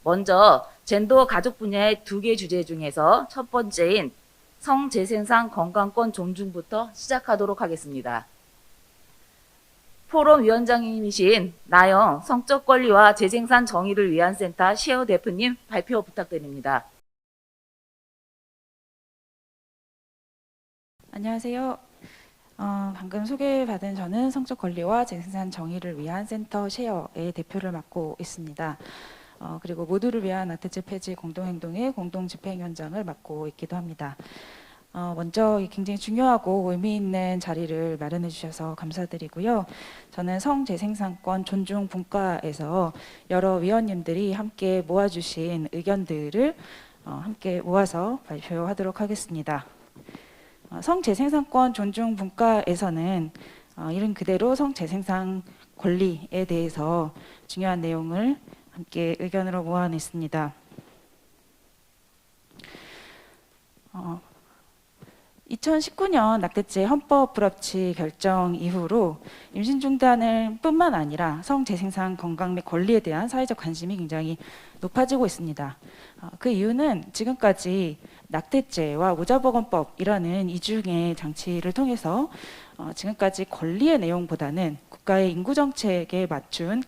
먼저 젠더 가족 분야의 두 개 주제 중에서 첫 번째인 성재생산 건강권 존중부터 시작하도록 하겠습니다. 포럼 위원장님이신 나영 성적 권리와 재생산 정의를 위한 센터 셰어 대표님 발표 부탁드립니다. 안녕하세요. 방금 소개받은 저는 성적 권리와 재생산 정의를 위한 센터 셰어의 대표를 맡고 있습니다. 그리고 모두를 위한 낙태죄 폐지 공동행동의 공동집행위원장을 맡고 있기도 합니다. 먼저 굉장히 중요하고 의미 있는 자리를 마련해 주셔서 감사드리고요. 저는 성재생산권 존중 분과에서 여러 위원님들이 함께 모아주신 의견들을 함께 모아서 발표하도록 하겠습니다. 성재생산권 존중 분과에서는 이름 그대로 성재생산 권리에 대해서 중요한 내용을 함께 의견으로 모아냈습니다. 2019년 낙태죄 헌법 불합치 결정 이후로 임신 중단을 뿐만 아니라 성재생산 건강 및 권리에 대한 사회적 관심이 굉장히 높아지고 있습니다. 그 이유는 지금까지 낙태죄와 모자보건법이라는 이중의 장치를 통해서 지금까지 권리의 내용보다는 국가의 인구정책에 맞춘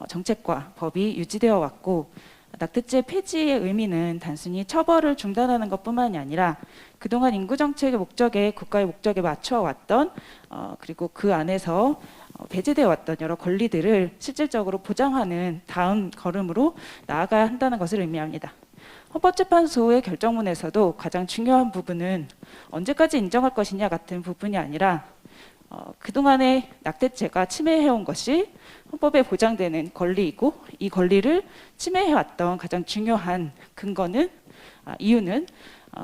정책과 법이 유지되어 왔고, 낙태죄 폐지의 의미는 단순히 처벌을 중단하는 것뿐만이 아니라 그동안 인구정책의 목적에 국가의 목적에 맞춰왔던 그리고 그 안에서 배제되어 왔던 여러 권리들을 실질적으로 보장하는 다음 걸음으로 나아가야 한다는 것을 의미합니다. 헌법재판소의 결정문에서도 가장 중요한 부분은 언제까지 인정할 것이냐 같은 부분이 아니라 그동안의 낙태죄가 침해해온 것이 헌법에 보장되는 권리이고, 이 권리를 침해해왔던 가장 중요한 이유는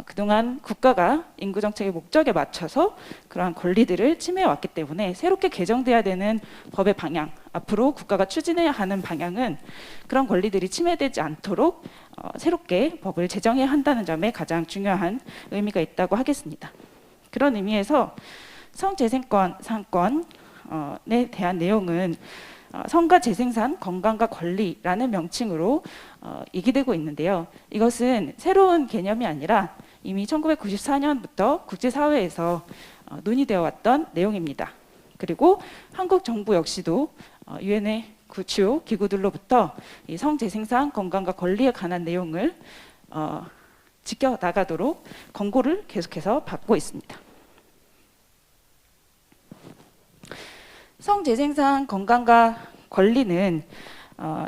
그동안 국가가 인구정책의 목적에 맞춰서 그러한 권리들을 침해해왔기 때문에 새롭게 개정돼야 되는 법의 방향, 앞으로 국가가 추진해야 하는 방향은 그런 권리들이 침해되지 않도록 새롭게 법을 제정해야 한다는 점에 가장 중요한 의미가 있다고 하겠습니다. 그런 의미에서 성재생권에 대한 내용은 성과 재생산, 건강과 권리라는 명칭으로 얘기되고 있는데요. 이것은 새로운 개념이 아니라 이미 1994년부터 국제사회에서 논의되어 왔던 내용입니다. 그리고 한국 정부 역시도 유엔의 주요 기구들로부터 이 성재생산, 건강과 권리에 관한 내용을 지켜나가도록 권고를 계속해서 받고 있습니다. 성재생산 건강과 권리는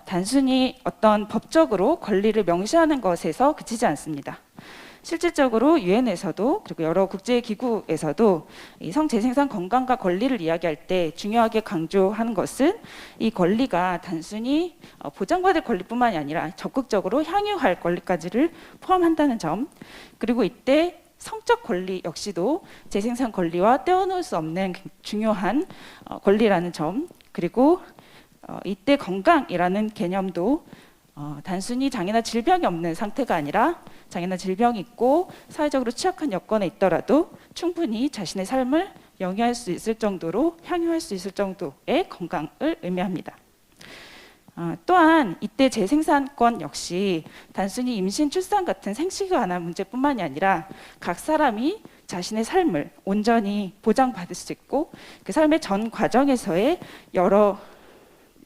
단순히 어떤 법적으로 권리를 명시하는 것에서 그치지 않습니다. 실질적으로 유엔에서도 그리고 여러 국제기구에서도 이 성재생산 건강과 권리를 이야기할 때 중요하게 강조하는 것은 이 권리가 단순히 보장받을 권리뿐만이 아니라 적극적으로 향유할 권리까지를 포함한다는 점, 그리고 이때 성적 권리 역시도 재생산 권리와 떼어놓을 수 없는 중요한 권리라는 점, 그리고 이때 건강이라는 개념도 단순히 장애나 질병이 없는 상태가 아니라 장애나 질병이 있고 사회적으로 취약한 여건에 있더라도 충분히 자신의 삶을 영위할 수 있을 정도로 향유할 수 있을 정도의 건강을 의미합니다. 또한 이때 재생산권 역시 단순히 임신, 출산 같은 생식에 관한 문제뿐만이 아니라 각 사람이 자신의 삶을 온전히 보장받을 수 있고 그 삶의 전 과정에서의 여러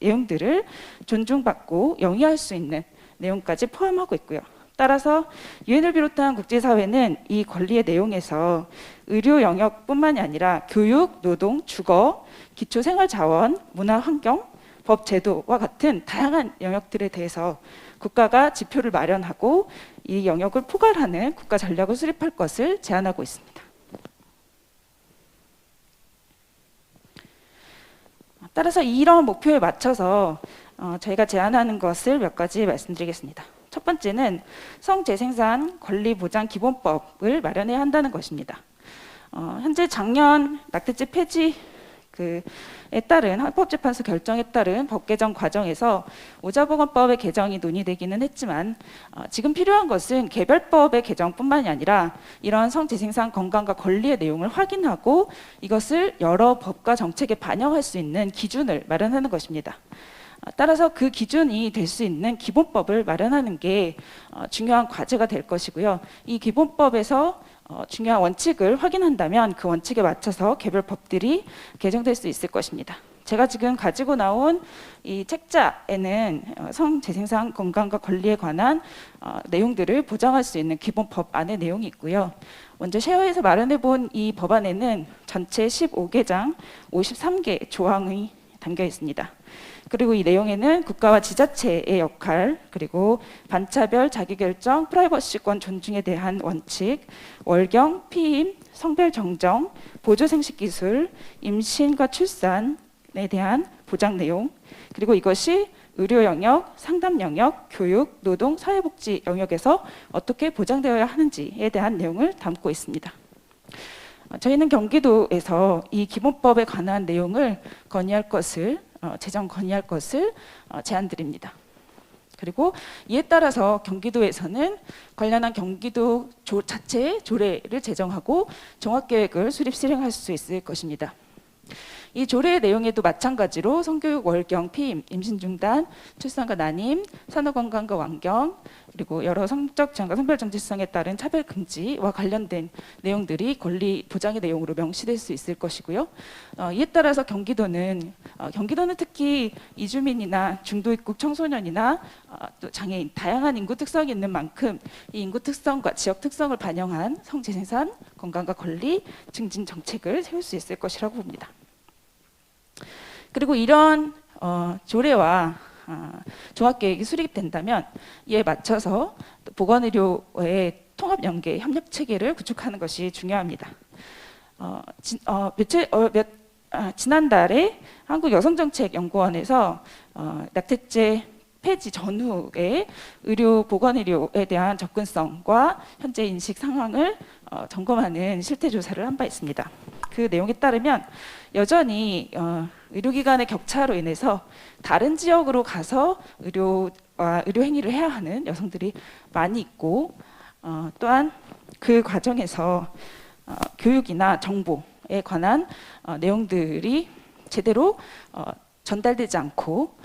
내용들을 존중받고 영위할 수 있는 내용까지 포함하고 있고요. 따라서 유엔을 비롯한 국제사회는 이 권리의 내용에서 의료 영역뿐만이 아니라 교육, 노동, 주거, 기초생활자원, 문화환경, 법 제도와 같은 다양한 영역들에 대해서 국가가 지표를 마련하고 이 영역을 포괄하는 국가 전략을 수립할 것을 제안하고 있습니다. 따라서 이런 목표에 맞춰서 저희가 제안하는 것을 몇 가지 말씀드리겠습니다. 첫 번째는 성재생산 권리보장 기본법을 마련해야 한다는 것입니다. 현재 작년 낙태죄 폐지 에 따른 헌법재판소 결정에 따른 법 개정 과정에서 모자보건법의 개정이 논의되기는 했지만 지금 필요한 것은 개별법의 개정뿐만이 아니라 이런 성재생산 건강과 권리의 내용을 확인하고 이것을 여러 법과 정책에 반영할 수 있는 기준을 마련하는 것입니다. 따라서 그 기준이 될 수 있는 기본법을 마련하는 게 중요한 과제가 될 것이고요. 이 기본법에서 중요한 원칙을 확인한다면 그 원칙에 맞춰서 개별 법들이 개정될 수 있을 것입니다. 제가 지금 가지고 나온 이 책자에는 성재생산 건강과 권리에 관한 내용들을 보장할 수 있는 기본법 안의 내용이 있고요. 먼저 쉐어에서 마련해 본 이 법안에는 전체 15개장 53개 조항이 담겨 있습니다. 그리고 이 내용에는 국가와 지자체의 역할, 그리고 반차별, 자기결정, 프라이버시권 존중에 대한 원칙, 월경, 피임, 성별 정정, 보조 생식 기술, 임신과 출산에 대한 보장 내용, 그리고 이것이 의료 영역, 상담 영역, 교육, 노동, 사회복지 영역에서 어떻게 보장되어야 하는지에 대한 내용을 담고 있습니다. 저희는 경기도에서 이 기본법에 관한 내용을 제정 건의할 것을 제안드립니다. 그리고 이에 따라서 경기도에서는 관련한 경기도 자체의 조례를 제정하고 종합계획을 수립 실행할 수 있을 것입니다. 이 조례의 내용에도 마찬가지로 성교육, 월경, 피임, 임신 중단, 출산과 난임, 산후건강과 완경, 그리고 여러 성적 지향과 성별 정체성에 따른 차별 금지와 관련된 내용들이 권리 보장의 내용으로 명시될 수 있을 것이고요. 이에 따라서 경기도는 특히 이주민이나 중도입국 청소년이나 또 장애인, 다양한 인구 특성이 있는 만큼 이 인구 특성과 지역 특성을 반영한 성재생산, 건강과 권리 증진 정책을 세울 수 있을 것이라고 봅니다. 그리고 이런 조례와 종합계획이 수립된다면 이에 맞춰서 보건의료의 통합연계 협력체계를 구축하는 것이 중요합니다. 지난달에 한국여성정책연구원에서 낙태죄 폐지 전후의 보건의료에 대한 접근성과 현재 인식 상황을 점검하는 실태조사를 한 바 있습니다. 그 내용에 따르면 여전히 의료기관의 격차로 인해서 다른 지역으로 가서 의료 행위를 해야 하는 여성들이 많이 있고, 또한 그 과정에서 교육이나 정보에 관한 내용들이 제대로 전달되지 않고,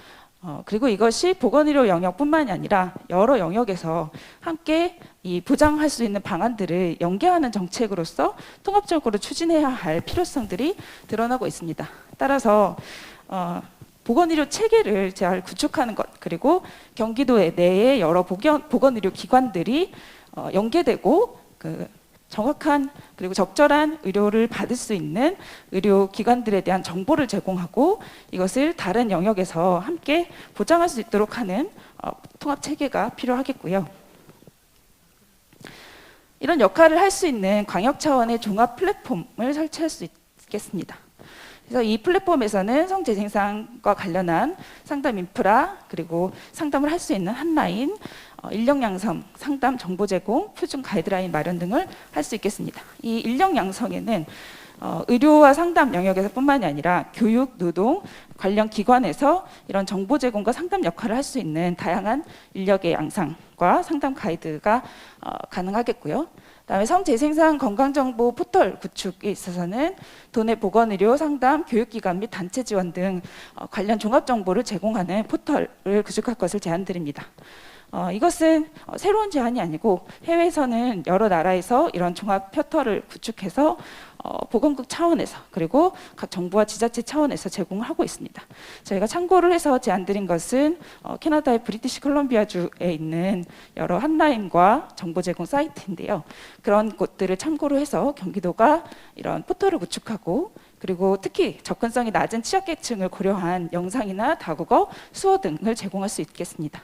그리고 이것이 보건의료 영역뿐만이 아니라 여러 영역에서 함께 이 보장할 수 있는 방안들을 연계하는 정책으로서 통합적으로 추진해야 할 필요성들이 드러나고 있습니다. 따라서 보건의료 체계를 잘 구축하는 것, 그리고 경기도 내에 여러 보건의료 기관들이 연계되고 정확한 그리고 적절한 의료를 받을 수 있는 의료기관들에 대한 정보를 제공하고 이것을 다른 영역에서 함께 보장할 수 있도록 하는 통합체계가 필요하겠고요. 이런 역할을 할 수 있는 광역 차원의 종합 플랫폼을 설치할 수 있겠습니다. 그래서 이 플랫폼에서는 성재생산과 관련한 상담 인프라, 그리고 상담을 할 수 있는 한라인, 인력 양성, 상담 정보 제공, 표준 가이드라인 마련 등을 할 수 있겠습니다. 이 인력 양성에는 의료와 상담 영역에서 뿐만이 아니라 교육, 노동, 관련 기관에서 이런 정보 제공과 상담 역할을 할 수 있는 다양한 인력의 양상과 상담 가이드가 가능하겠고요. 그다음에 성재생산 건강정보 포털 구축에 있어서는 도내 보건의료, 상담, 교육기관 및 단체 지원 등 관련 종합정보를 제공하는 포털을 구축할 것을 제안드립니다. 이것은 새로운 제안이 아니고 해외에서는 여러 나라에서 이런 종합 포털을 구축해서 보건국 차원에서 그리고 각 정부와 지자체 차원에서 제공을 하고 있습니다. 저희가 참고를 해서 제안드린 것은 캐나다의 브리티시 컬럼비아주에 있는 여러 한라인과 정보 제공 사이트인데요. 그런 곳들을 참고로 해서 경기도가 이런 포털을 구축하고, 그리고 특히 접근성이 낮은 취약계층을 고려한 영상이나 다국어, 수어 등을 제공할 수 있겠습니다.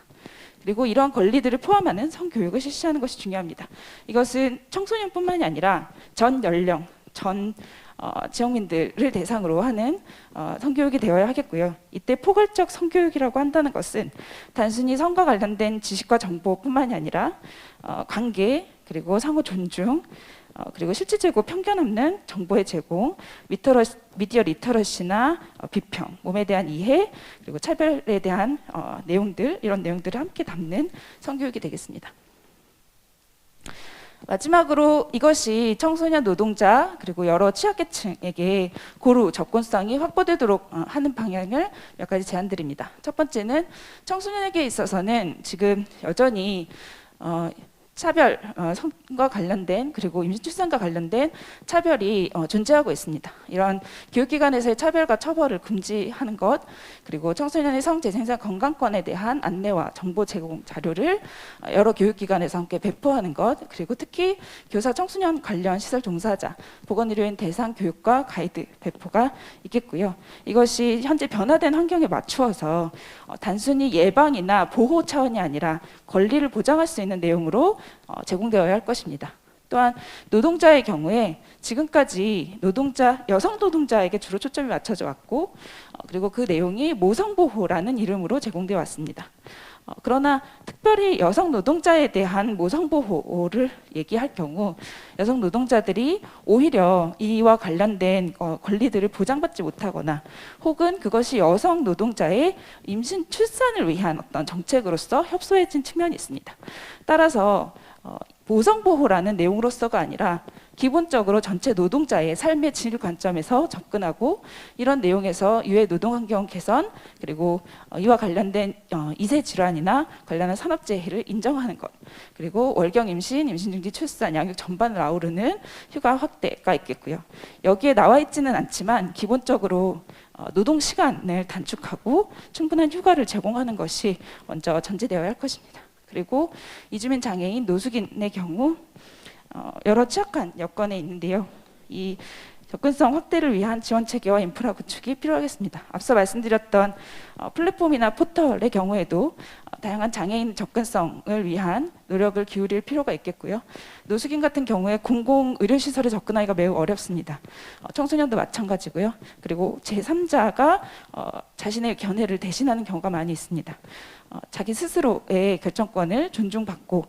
그리고 이러한 권리들을 포함하는 성교육을 실시하는 것이 중요합니다. 이것은 청소년뿐만이 아니라 전 연령, 전 지역민들을 대상으로 하는 성교육이 되어야 하겠고요. 이때 포괄적 성교육이라고 한다는 것은 단순히 성과 관련된 지식과 정보뿐만이 아니라 관계, 그리고 상호 존중, 그리고 실질적이고 편견 없는 정보의 제공, 미디어 리터러시나 비평, 몸에 대한 이해, 그리고 차별에 대한 내용들, 이런 내용들을 함께 담는 성교육이 되겠습니다. 마지막으로 이것이 청소년 노동자 그리고 여러 취약계층에게 고루 접근성이 확보되도록 하는 방향을 몇 가지 제안드립니다. 첫 번째는 청소년에게 있어서는 지금 여전히 차별, 성과 관련된 그리고 임신출산과 관련된 차별이 존재하고 있습니다. 이런 교육기관에서의 차별과 처벌을 금지하는 것, 그리고 청소년의 성재생산 건강권에 대한 안내와 정보 제공 자료를 여러 교육기관에서 함께 배포하는 것, 그리고 특히 교사 청소년 관련 시설 종사자, 보건의료인 대상 교육과 가이드 배포가 있겠고요. 이것이 현재 변화된 환경에 맞추어서 단순히 예방이나 보호 차원이 아니라 권리를 보장할 수 있는 내용으로 제공되어야 할 것입니다. 또한 노동자의 경우에 지금까지 여성 노동자에게 주로 초점이 맞춰져 왔고 그리고 그 내용이 모성보호라는 이름으로 제공되어 왔습니다. 그러나 특별히 여성 노동자에 대한 모성보호를 얘기할 경우 여성 노동자들이 오히려 이와 관련된 권리들을 보장받지 못하거나 혹은 그것이 여성 노동자의 임신 출산을 위한 어떤 정책으로서 협소해진 측면이 있습니다. 따라서 모성보호라는 내용으로서가 아니라 기본적으로 전체 노동자의 삶의 질 관점에서 접근하고 이런 내용에서 이외 노동환경 개선 그리고 이와 관련된 이세 질환이나 관련한 산업재해를 인정하는 것 그리고 월경 임신, 임신중지 출산, 양육 전반을 아우르는 휴가 확대가 있겠고요. 여기에 나와 있지는 않지만 기본적으로 노동 시간을 단축하고 충분한 휴가를 제공하는 것이 먼저 전제되어야 할 것입니다. 그리고 이주민 장애인, 노숙인의 경우 여러 취약한 여건에 있는데요. 이 접근성 확대를 위한 지원 체계와 인프라 구축이 필요하겠습니다. 앞서 말씀드렸던 플랫폼이나 포털의 경우에도 다양한 장애인 접근성을 위한 노력을 기울일 필요가 있겠고요. 노숙인 같은 경우에 공공 의료시설에 접근하기가 매우 어렵습니다. 청소년도 마찬가지고요. 그리고 제3자가 자신의 견해를 대신하는 경우가 많이 있습니다. 자기 스스로의 결정권을 존중받고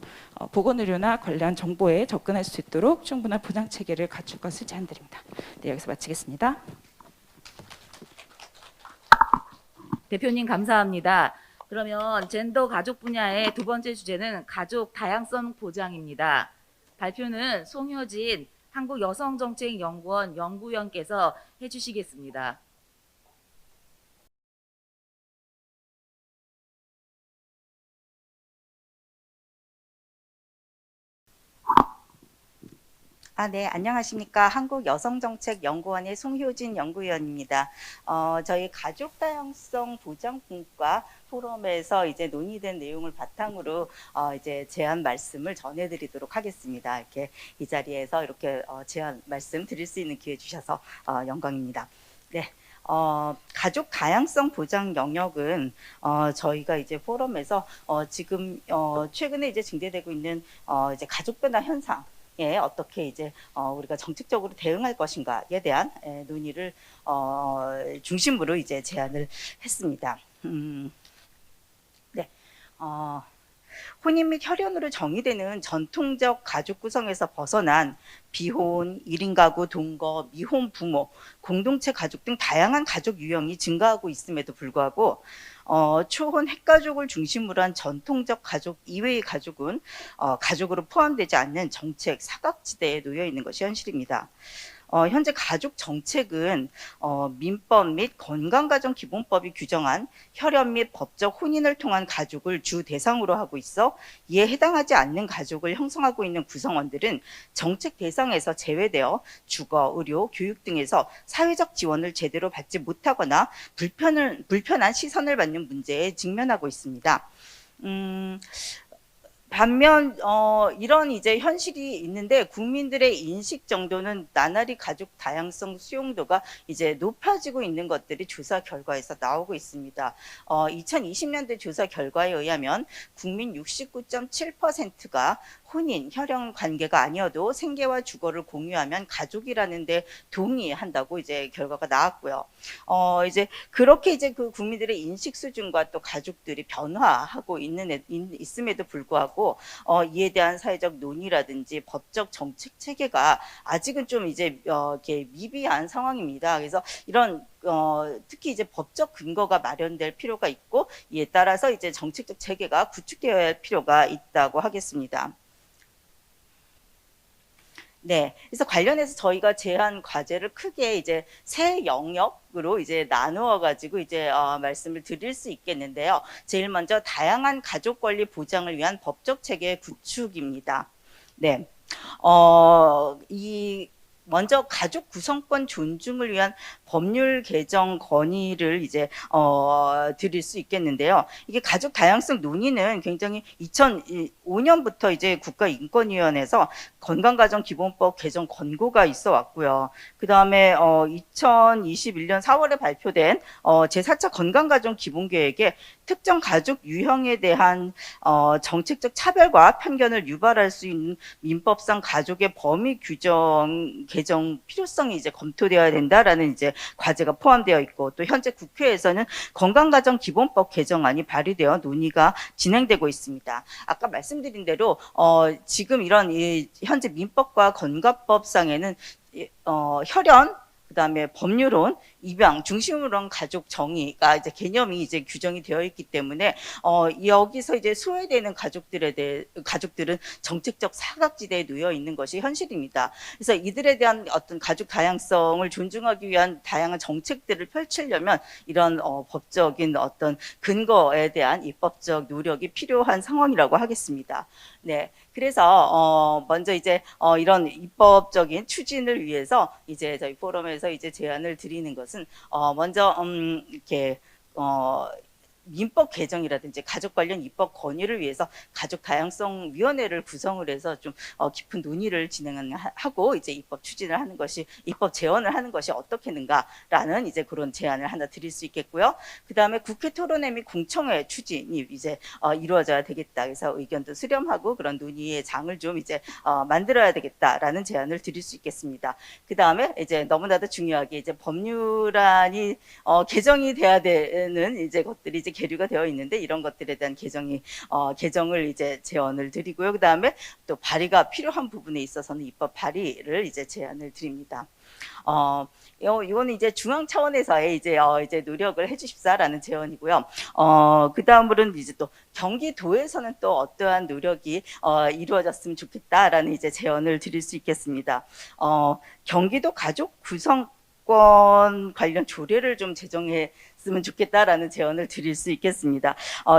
보건의료나 관련 정보에 접근할 수 있도록 충분한 보장 체계를 갖출 것을 제안드립니다. 네, 여기서 마치겠습니다. 대표님 감사합니다. 그러면 젠더 가족 분야의 두 번째 주제는 가족 다양성 보장입니다. 발표는 송효진 한국여성정책연구원 연구위원께서 해주시겠습니다. 네, 안녕하십니까. 한국여성정책연구원의 송효진 연구위원입니다. 저희 가족다양성 보장분과 포럼에서 이제 논의된 내용을 바탕으로 이제 제안 말씀을 전해드리도록 하겠습니다. 이렇게 이 자리에서 이렇게 제안 말씀 드릴 수 있는 기회 주셔서 영광입니다. 네. 가족 다양성 보장 영역은 저희가 이제 포럼에서 지금 최근에 이제 증대되고 있는 이제 가족 변화 현상 예, 어떻게 이제 우리가 정책적으로 대응할 것인가에 대한 논의를 중심으로 이제 제안을 했습니다. 네, 혼인 및 혈연으로 정의되는 전통적 가족 구성에서 벗어난 비혼, 1인 가구, 동거, 미혼 부모, 공동체 가족 등 다양한 가족 유형이 증가하고 있음에도 불구하고 초혼 핵가족을 중심으로 한 전통적 가족 이외의 가족은 가족으로 포함되지 않는 정책 사각지대에 놓여 있는 것이 현실입니다. 현재 가족 정책은 민법 및 건강가정기본법이 규정한 혈연 및 법적 혼인을 통한 가족을 주 대상으로 하고 있어 이에 해당하지 않는 가족을 형성하고 있는 구성원들은 정책 대상에서 제외되어 주거, 의료, 교육 등에서 사회적 지원을 제대로 받지 못하거나 불편한 시선을 받는 문제에 직면하고 있습니다. 반면 이런 이제 현실이 있는데 국민들의 인식 정도는 나날이 가족 다양성 수용도가 이제 높아지고 있는 것들이 조사 결과에서 나오고 있습니다. 2020년대 조사 결과에 의하면 국민 69.7%가 혼인, 혈연 관계가 아니어도 생계와 주거를 공유하면 가족이라는 데 동의한다고 이제 결과가 나왔고요. 이제 그렇게 이제 그 국민들의 인식 수준과 또 가족들이 변화하고 있음에도 불구하고 이에 대한 사회적 논의라든지 법적 정책 체계가 아직은 좀 이제 이렇게 미비한 상황입니다. 그래서 이런 특히 이제 법적 근거가 마련될 필요가 있고 이에 따라서 이제 정책적 체계가 구축되어야 할 필요가 있다고 하겠습니다. 네. 그래서 관련해서 저희가 제한 과제를 크게 이제 세 영역으로 이제 나누어 가지고 이제 말씀을 드릴 수 있겠는데요. 제일 먼저 다양한 가족 권리 보장을 위한 법적 체계 구축입니다. 네. 이 먼저 가족 구성권 존중을 위한 법률 개정 건의를 이제 드릴 수 있겠는데요. 이게 가족 다양성 논의는 굉장히 2005년부터 이제 국가인권위원회에서 건강가정기본법 개정 권고가 있어 왔고요. 그 다음에 2021년 4월에 발표된 제4차 건강가정기본계획에 특정 가족 유형에 대한 정책적 차별과 편견을 유발할 수 있는 민법상 가족의 범위 규정 개정 필요성이 이제 검토되어야 된다라는 이제 과제가 포함되어 있고, 또 현재 국회에서는 건강가정기본법 개정안이 발의되어 논의가 진행되고 있습니다. 아까 말씀드린 대로 지금 이런 현재 민법과 건가법상에는 혈연, 그다음에 법률론, 입양 중심으로 한 가족 정의가 이제 개념이 이제 규정이 되어 있기 때문에 여기서 이제 소외되는 가족들은 정책적 사각지대에 놓여 있는 것이 현실입니다. 그래서 이들에 대한 어떤 가족 다양성을 존중하기 위한 다양한 정책들을 펼치려면 이런 법적인 어떤 근거에 대한 입법적 노력이 필요한 상황이라고 하겠습니다. 네. 그래서 먼저 이제 이런 입법적인 추진을 위해서 이제 저희 포럼에서 이제 제안을 드리는 것은 먼저 이렇게 민법 개정이라든지 가족 관련 입법 건의를 위해서 가족 다양성 위원회를 구성을 해서 좀 깊은 논의를 진행하고 이제 입법 추진을 하는 것이, 입법 제언을 하는 것이 어떻겠는가라는 이제 그런 제안을 하나 드릴 수 있겠고요. 그다음에 국회 토론회 및 공청회 추진이 이제 이루어져야 되겠다. 그래서 의견도 수렴하고 그런 논의의 장을 좀 이제 만들어야 되겠다라는 제안을 드릴 수 있겠습니다. 그다음에 이제 너무나도 중요하게 이제 법률안이 개정이 돼야 되는 이제 것들이 이제 계류가 되어 있는데, 이런 것들에 대한 개정을 이제 제언을 드리고요. 그 다음에 또 발의가 필요한 부분에 있어서는 입법 발의를 이제 제안을 드립니다. 이거는 이제 중앙 차원에서의 이제 노력을 해주십사라는 제언이고요. 그 다음으로는 이제 또 경기도에서는 또 어떠한 노력이 이루어졌으면 좋겠다라는 이제 제언을 드릴 수 있겠습니다. 경기도 가족 구성권 관련 조례를 좀 제정했으면 좋겠다라는 제언을 드릴 수 있겠습니다.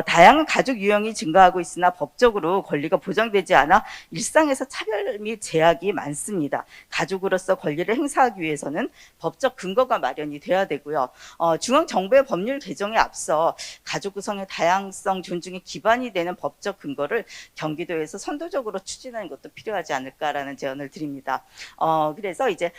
다양한 가족 유형이 증가하고 있으나 법적으로 권리가 보장되지 않아 일상에서 차별 및 제약이 많습니다. 가족으로서 권리를 행사하기 위해서는 법적 근거가 마련이 돼야 되고요. 중앙정부의 법률 개정에 앞서 가족 구성의 다양성 존중에 기반이 되는 법적 근거를 경기도에서 선도적으로 추진하는 것도 필요하지 않을까라는 제언을 드립니다. 그래서 이제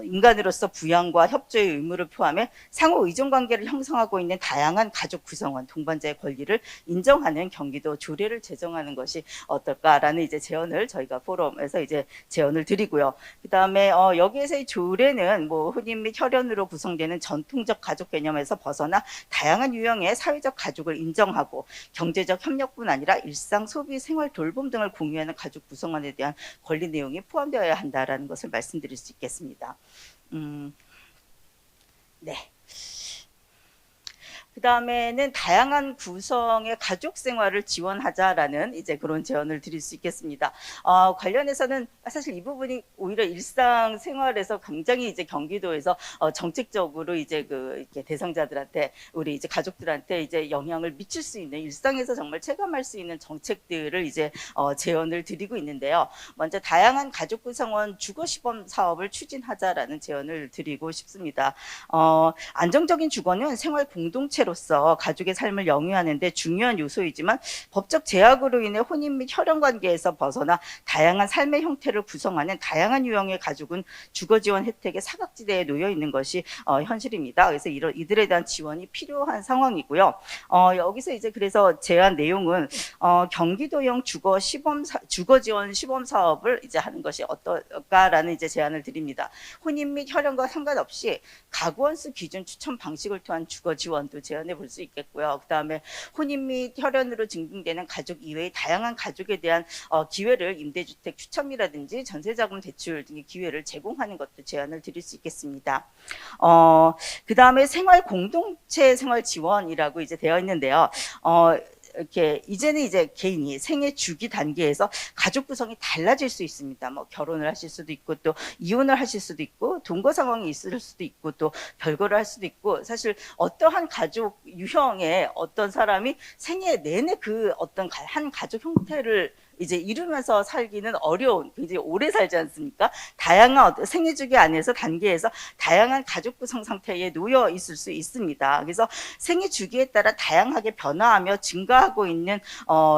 인간으로서 부양과 협조의 의무를 포함해 상호 의존 관계를 형성하고 있는 다양한 가족 구성원, 동반자의 권리를 인정하는 경기도 조례를 제정하는 것이 어떨까라는 이제 제언을 저희가 포럼에서 이제 제언을 드리고요. 그다음에 여기에서 이 조례는 뭐 혼인 및 혈연으로 구성되는 전통적 가족 개념에서 벗어나 다양한 유형의 사회적 가족을 인정하고 경제적 협력뿐 아니라 일상 소비, 생활 돌봄 등을 공유하는 가족 구성원에 대한 권리 내용이 포함되어야 한다라는 것을 말씀드릴 수 있겠습니다. 네. 그 다음에는 다양한 구성의 가족 생활을 지원하자라는 이제 그런 제언을 드릴 수 있겠습니다. 관련해서는 사실 이 부분이 오히려 일상 생활에서 굉장히 이제 경기도에서 정책적으로 이제 이렇게 대상자들한테, 우리 이제 가족들한테 이제 영향을 미칠 수 있는, 일상에서 정말 체감할 수 있는 정책들을 이제 제언을 드리고 있는데요. 먼저 다양한 가족 구성원 주거 시범 사업을 추진하자라는 제언을 드리고 싶습니다. 안정적인 주거는 생활 공동체로서 가족의 삶을 영위하는 데 중요한 요소이지만 법적 제약으로 인해 혼인 및 혈연 관계에서 벗어나 다양한 삶의 형태를 구성하는 다양한 유형의 가족은 주거 지원 혜택의 사각지대에 놓여 있는 것이 현실입니다. 그래서 이들에 대한 지원이 필요한 상황이고요. 여기서 이제 그래서 제안 내용은 경기도형 주거 지원 시범 사업을 이제 하는 것이 어떨까라는 이제 제안을 드립니다. 혼인 및 혈연과 상관없이 가구 원수 기준 추천 방식을 통한 주거 지원도 제안해 볼 수 있겠고요. 그다음에 혼인 및 혈연으로 증빙되는 가족 이외의 다양한 가족에 대한 기회를 임대주택 추첨이라든지 전세자금 대출 등의 기회를 제공하는 것도 제안을 드릴 수 있겠습니다. 그다음에 생활 공동체 생활 지원이라고 이제 되어 있는데요. 이렇게 이제는 이제 개인이 생애 주기 단계에서 가족 구성이 달라질 수 있습니다. 뭐 결혼을 하실 수도 있고 또 이혼을 하실 수도 있고 동거 상황이 있을 수도 있고 또 별거를 할 수도 있고 사실 어떠한 가족 유형의 어떤 사람이 생애 내내 그 어떤 한 가족 형태를 이제 이루면서 살기는 어려운 굉장히 오래 살지 않습니까? 다양한 생애 주기 안에서 단계에서 다양한 가족 구성 상태에 놓여 있을 수 있습니다. 그래서 생애 주기에 따라 다양하게 변화하며 증가하고 있는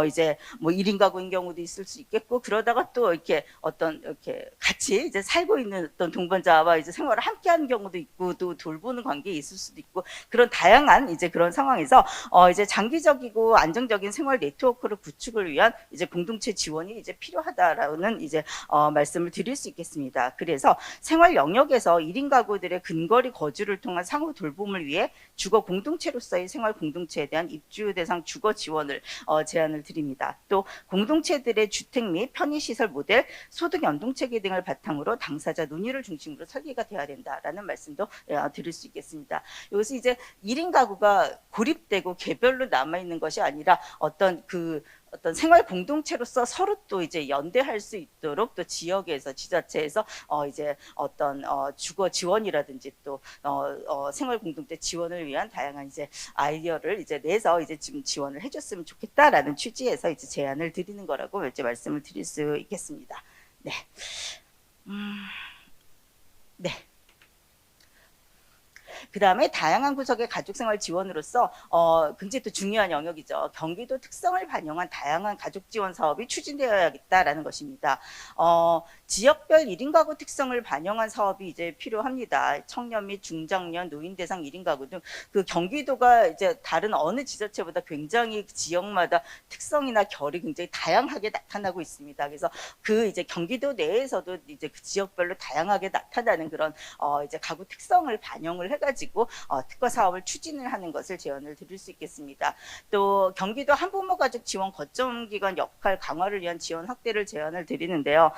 이제 뭐 1인 가구인 경우도 있을 수 있겠고 그러다가 또 이렇게 어떤 이렇게 같이 이제 살고 있는 어떤 동반자와 이제 생활을 함께 하는 경우도 있고 또 돌보는 관계에 있을 수도 있고 그런 다양한 이제 그런 상황에서 이제 장기적이고 안정적인 생활 네트워크를 구축을 위한 이제 공동체 지원이 이제 필요하다라는 이제 말씀을 드릴 수 있겠습니다. 그래서 생활 영역에서 1인 가구들의 근거리 거주를 통한 상호 돌봄을 위해 주거 공동체로서의 생활 공동체에 대한 입주 대상 주거 지원을 제안을 드립니다. 또 공동체들의 주택 및 편의시설 모델, 소득 연동체계 등을 바탕으로 당사자 논의를 중심으로 설계가 되어야 된다라는 말씀도 드릴 수 있겠습니다. 여기서 이제 1인 가구가 고립되고 개별로 남아있는 것이 아니라 어떤 생활 공동체로서 서로 또 이제 연대할 수 있도록 또 지역에서 지자체에서 이제 어떤 주거 지원이라든지 또 생활 공동체 지원을 위한 다양한 이제 아이디어를 이제 내서 이제 지금 지원을 해줬으면 좋겠다라는 취지에서 이제 제안을 드리는 거라고 이제 말씀을 드릴 수 있겠습니다. 네. 네. 그 다음에 다양한 구석의 가족생활 지원으로서 굉장히 또 중요한 영역이죠. 경기도 특성을 반영한 다양한 가족 지원 사업이 추진되어야겠다라는 것입니다. 지역별 1인 가구 특성을 반영한 사업이 이제 필요합니다. 청년 및 중장년, 노인 대상 1인 가구 등 그 경기도가 이제 다른 어느 지자체보다 굉장히 지역마다 특성이나 결이 굉장히 다양하게 나타나고 있습니다. 그래서 그 이제 경기도 내에서도 이제 그 지역별로 다양하게 나타나는 그런 이제 가구 특성을 반영을 해가지고 특화 사업을 추진을 하는 것을 제안을 드릴 수 있겠습니다. 또 경기도 한부모 가족 지원 거점 기관 역할 강화를 위한 지원 확대를 제안을 드리는데요.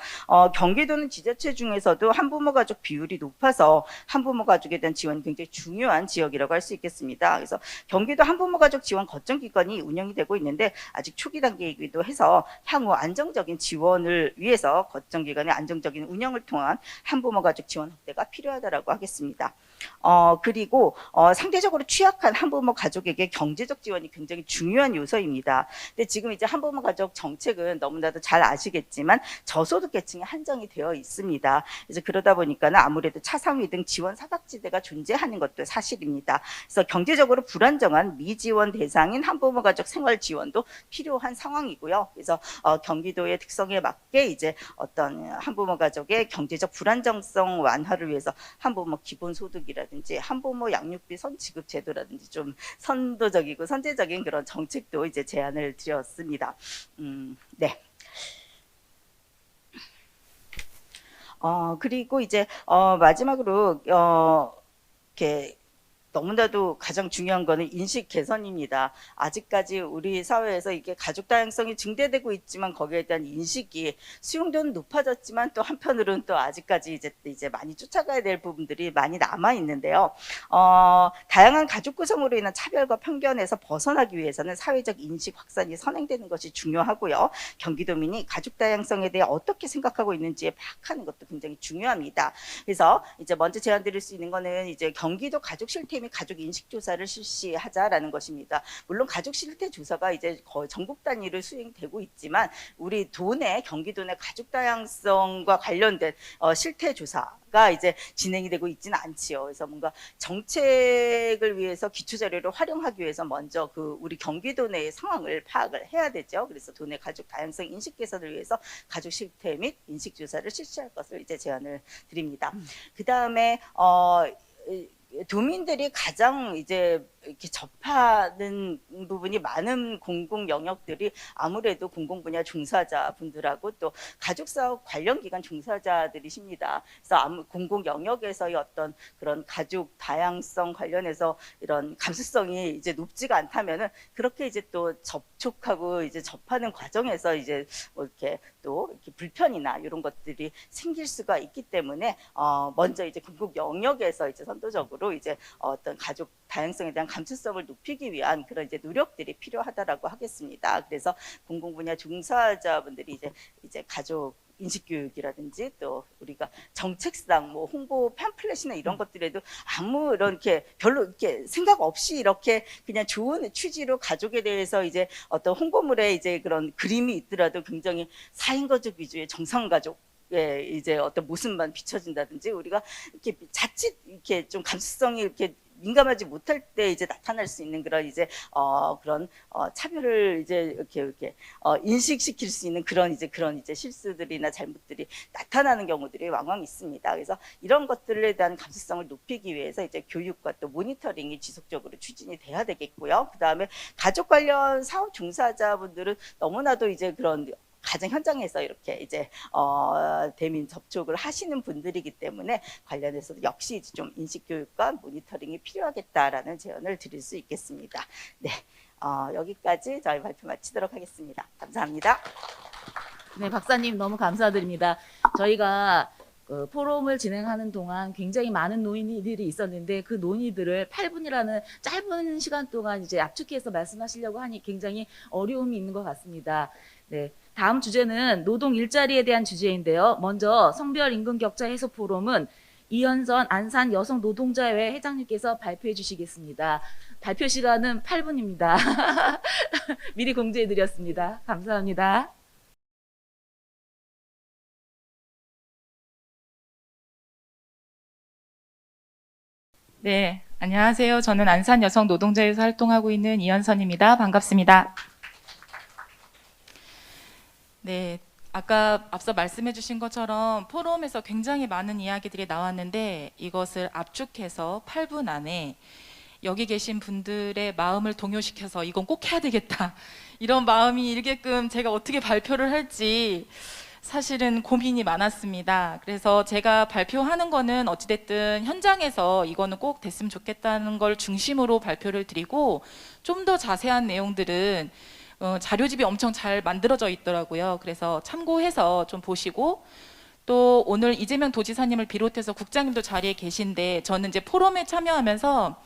경기도는 지자체 중에서도 한부모 가족 비율이 높아서 한부모 가족에 대한 지원이 굉장히 중요한 지역이라고 할 수 있겠습니다. 그래서 경기도 한부모 가족 지원 거점 기관이 운영이 되고 있는데 아직 초기 단계이기도 해서 향후 안정적인 지원을 위해서 거점 기관의 안정적인 운영을 통한 한부모 가족 지원 확대가 필요하다고 하겠습니다. 그리고 상대적으로 취약한 한부모 가족에게 경제적 지원이 굉장히 중요한 요소입니다. 근데 지금 이제 한부모 가족 정책은 너무나도 잘 아시겠지만 저소득 계층에 한정이 되어 있습니다. 그래서 그러다 보니까는 아무래도 차상위 등 지원 사각지대가 존재하는 것도 사실입니다. 그래서 경제적으로 불안정한 미지원 대상인 한부모 가족 생활 지원도 필요한 상황이고요. 그래서 경기도의 특성에 맞게 이제 어떤 한부모 가족의 경제적 불안정성 완화를 위해서 한부모 기본소득이라든지 한부모 양육비 선지급 제도라든지 좀 선도적이고 선제적인 그런 정책도 이제 제안을 드렸습니다. 네. 그리고 이제 마지막으로 이렇게 너무나도 가장 중요한 거는 인식 개선입니다. 아직까지 우리 사회에서 이게 가족 다양성이 증대되고 있지만 거기에 대한 인식이 수용도는 높아졌지만 또 한편으로는 또 아직까지 이제 많이 쫓아가야 될 부분들이 많이 남아 있는데요. 다양한 가족 구성으로 인한 차별과 편견에서 벗어나기 위해서는 사회적 인식 확산이 선행되는 것이 중요하고요. 경기도민이 가족 다양성에 대해 어떻게 생각하고 있는지에 파악하는 것도 굉장히 중요합니다. 그래서 이제 먼저 제안드릴 수 있는 거는 이제 경기도 가족 실태 및 가족 인식 조사를 실시하자라는 것입니다. 물론 가족 실태 조사가 이제 거의 전국 단위로 수행되고 있지만 우리 도내 경기도 내 가족 다양성과 관련된 실태 조사가 이제 진행이 되고 있지는 않지요. 그래서 뭔가 정책을 위해서 기초 자료를 활용하기 위해서 먼저 그 우리 경기도 내의 상황을 파악을 해야 되죠. 그래서 도내 가족 다양성 인식 개선을 위해서 가족 실태 및 인식 조사를 실시할 것을 이제 제안을 드립니다. 그 다음에 도민들이 가장 이제 이렇게 접하는 부분이 많은 공공 영역들이 아무래도 공공 분야 종사자 분들하고 또 가족 사업 관련 기관 종사자들이십니다. 그래서 공공 영역에서의 어떤 그런 가족 다양성 관련해서 이런 감수성이 이제 높지가 않다면은 그렇게 이제 또 접촉하고 이제 접하는 과정에서 이제 뭐 이렇게 또 이렇게 불편이나 이런 것들이 생길 수가 있기 때문에 먼저 이제 공공 영역에서 이제 선도적으로 이제 어떤 가족 다양성에 대한 감수성을 높이기 위한 그런 이제 노력들이 필요하다라고 하겠습니다. 그래서 공공분야 종사자분들이 이제 가족 인식 교육이라든지 또 우리가 정책상 뭐 홍보 팸플렛이나 이런 것들에도 아무 이렇게 별로 이렇게 생각 없이 이렇게 그냥 좋은 취지로 가족에 대해서 이제 어떤 홍보물에 이제 그런 그림이 있더라도 굉장히 4인 가족 위주의 정상 가족 예, 이제 어떤 모습만 비춰진다든지 우리가 이렇게 자칫 이렇게 좀 감수성이 이렇게 민감하지 못할 때 이제 나타날 수 있는 그런 이제 그런 차별을 이제 이렇게 인식시킬 수 있는 그런 이제 실수들이나 잘못들이 나타나는 경우들이 왕왕 있습니다. 그래서 이런 것들에 대한 감수성을 높이기 위해서 이제 교육과 또 모니터링이 지속적으로 추진이 돼야 되겠고요. 그 다음에 가족 관련 사업 종사자분들은 너무나도 이제 그런 가정 현장에서 이렇게 이제 대민 접촉을 하시는 분들이기 때문에 관련해서도 역시 이제 좀 인식 교육과 모니터링이 필요하겠다라는 제언을 드릴 수 있겠습니다. 네, 여기까지 저희 발표 마치도록 하겠습니다. 감사합니다. 네, 박사님 너무 감사드립니다. 저희가 포럼을 진행하는 동안 굉장히 많은 논의들이 있었는데 그 논의들을 8분이라는 짧은 시간 동안 이제 압축해서 말씀하시려고 하니 굉장히 어려움이 있는 것 같습니다. 네, 다음 주제는 노동 일자리에 대한 주제인데요. 먼저 성별 임금 격차 해소 포럼은 이현선 안산 여성 노동자회 회장님께서 발표해 주시겠습니다. 발표 시간은 8분입니다. 미리 공지해 드렸습니다. 감사합니다. 네, 안녕하세요. 저는 안산 여성 노동자에서 활동하고 있는 이현선입니다. 반갑습니다. 네, 아까 앞서 말씀해 주신 것처럼 포럼에서 굉장히 많은 이야기들이 나왔는데 이것을 압축해서 8분 안에 여기 계신 분들의 마음을 동요시켜서 이건 꼭 해야 되겠다. 이런 마음이 일게끔 제가 어떻게 발표를 할지 사실은 고민이 많았습니다. 그래서 제가 발표하는 거는 어찌됐든 현장에서 이거는 꼭 됐으면 좋겠다는 걸 중심으로 발표를 드리고 좀 더 자세한 내용들은 자료집이 엄청 잘 만들어져 있더라고요. 그래서 참고해서 좀 보시고 또 오늘 이재명 도지사님을 비롯해서 국장님도 자리에 계신데 저는 이제 포럼에 참여하면서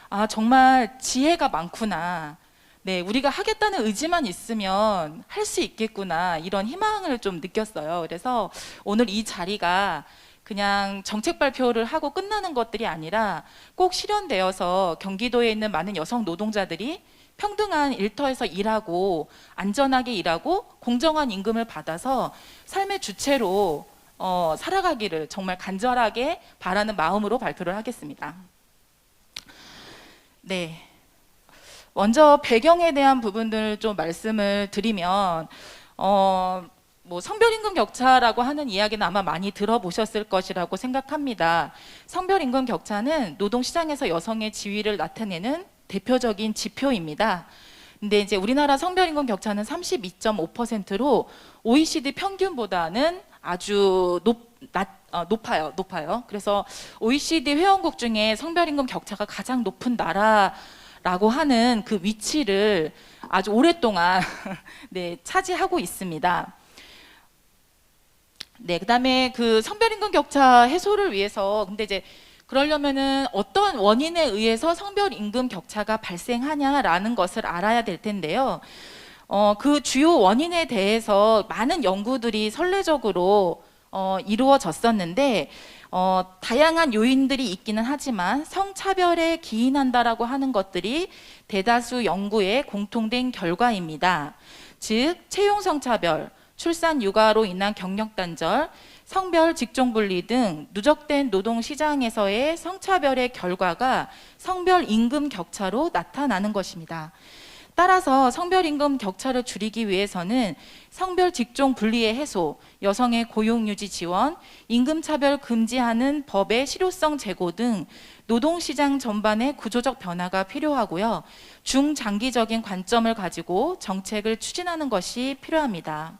아, 정말 지혜가 많구나. 네, 우리가 하겠다는 의지만 있으면 할 수 있겠구나. 이런 희망을 좀 느꼈어요. 그래서 오늘 이 자리가 그냥 정책 발표를 하고 끝나는 것들이 아니라 꼭 실현되어서 경기도에 있는 많은 여성 노동자들이 평등한 일터에서 일하고 안전하게 일하고 공정한 임금을 받아서 삶의 주체로 살아가기를 정말 간절하게 바라는 마음으로 발표를 하겠습니다. 네. 먼저 배경에 대한 부분들 좀 말씀을 드리면 뭐 성별임금 격차라고 하는 이야기는 아마 많이 들어보셨을 것이라고 생각합니다. 성별임금 격차는 노동시장에서 여성의 지위를 나타내는 대표적인 지표입니다. 근데 이제 우리나라 성별임금 격차는 32.5%로 OECD 평균보다는 아주 높아요. 그래서 OECD 회원국 중에 성별임금 격차가 가장 높은 나라라고 하는 그 위치를 아주 오랫동안 네, 차지하고 있습니다. 네, 그다음에 그 성별임금 격차 해소를 위해서 근데 이제 그러려면은 어떤 원인에 의해서 성별임금 격차가 발생하냐라는 것을 알아야 될 텐데요. 그 주요 원인에 대해서 많은 연구들이 선례적으로 이루어졌었는데 다양한 요인들이 있기는 하지만 성차별에 기인한다라고 하는 것들이 대다수 연구의 공통된 결과입니다. 즉 채용 성차별, 출산 육아로 인한 경력 단절, 성별 직종 분리 등 누적된 노동 시장에서의 성차별의 결과가 성별 임금 격차로 나타나는 것입니다. 따라서 성별 임금 격차를 줄이기 위해서는 성별 직종 분리의 해소, 여성의 고용 유지 지원, 임금 차별 금지하는 법의 실효성 제고 등 노동시장 전반의 구조적 변화가 필요하고요. 중장기적인 관점을 가지고 정책을 추진하는 것이 필요합니다.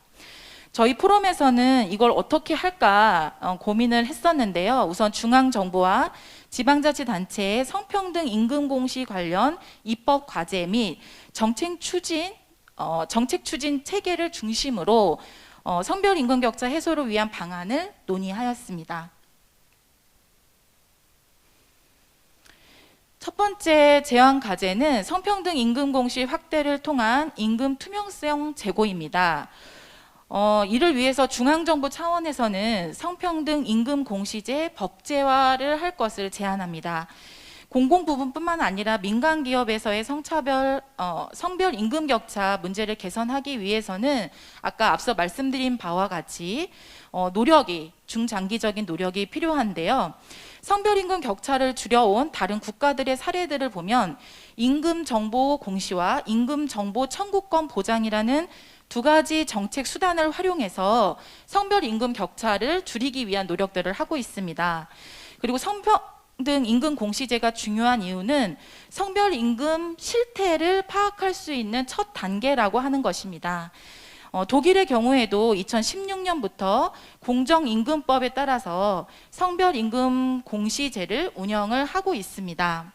저희 포럼에서는 이걸 어떻게 할까 고민을 했었는데요. 우선 중앙정부와 지방자치단체의 성평등 임금 공시 관련 입법 과제 및 정책 추진 체계를 중심으로 성별 임금 격차 해소를 위한 방안을 논의하였습니다. 첫 번째 제한 과제는 성평등 임금 공시 확대를 통한 임금 투명성 제고입니다. 이를 위해서 중앙정부 차원에서는 성평등 임금 공시제 법제화를 할 것을 제안합니다. 공공 부분뿐만 아니라 민간 기업에서의 성별 임금 격차 문제를 개선하기 위해서는 아까 앞서 말씀드린 바와 같이 중장기적인 노력이 필요한데요. 성별 임금 격차를 줄여온 다른 국가들의 사례들을 보면 임금 정보 공시와 임금 정보 청구권 보장이라는 두 가지 정책 수단을 활용해서 성별 임금 격차를 줄이기 위한 노력들을 하고 있습니다. 그리고 성평등 임금 공시제가 중요한 이유는 성별 임금 실태를 파악할 수 있는 첫 단계라고 하는 것입니다. 독일의 경우에도 2016년부터 공정임금법에 따라서 성별임금 공시제를 운영을 하고 있습니다.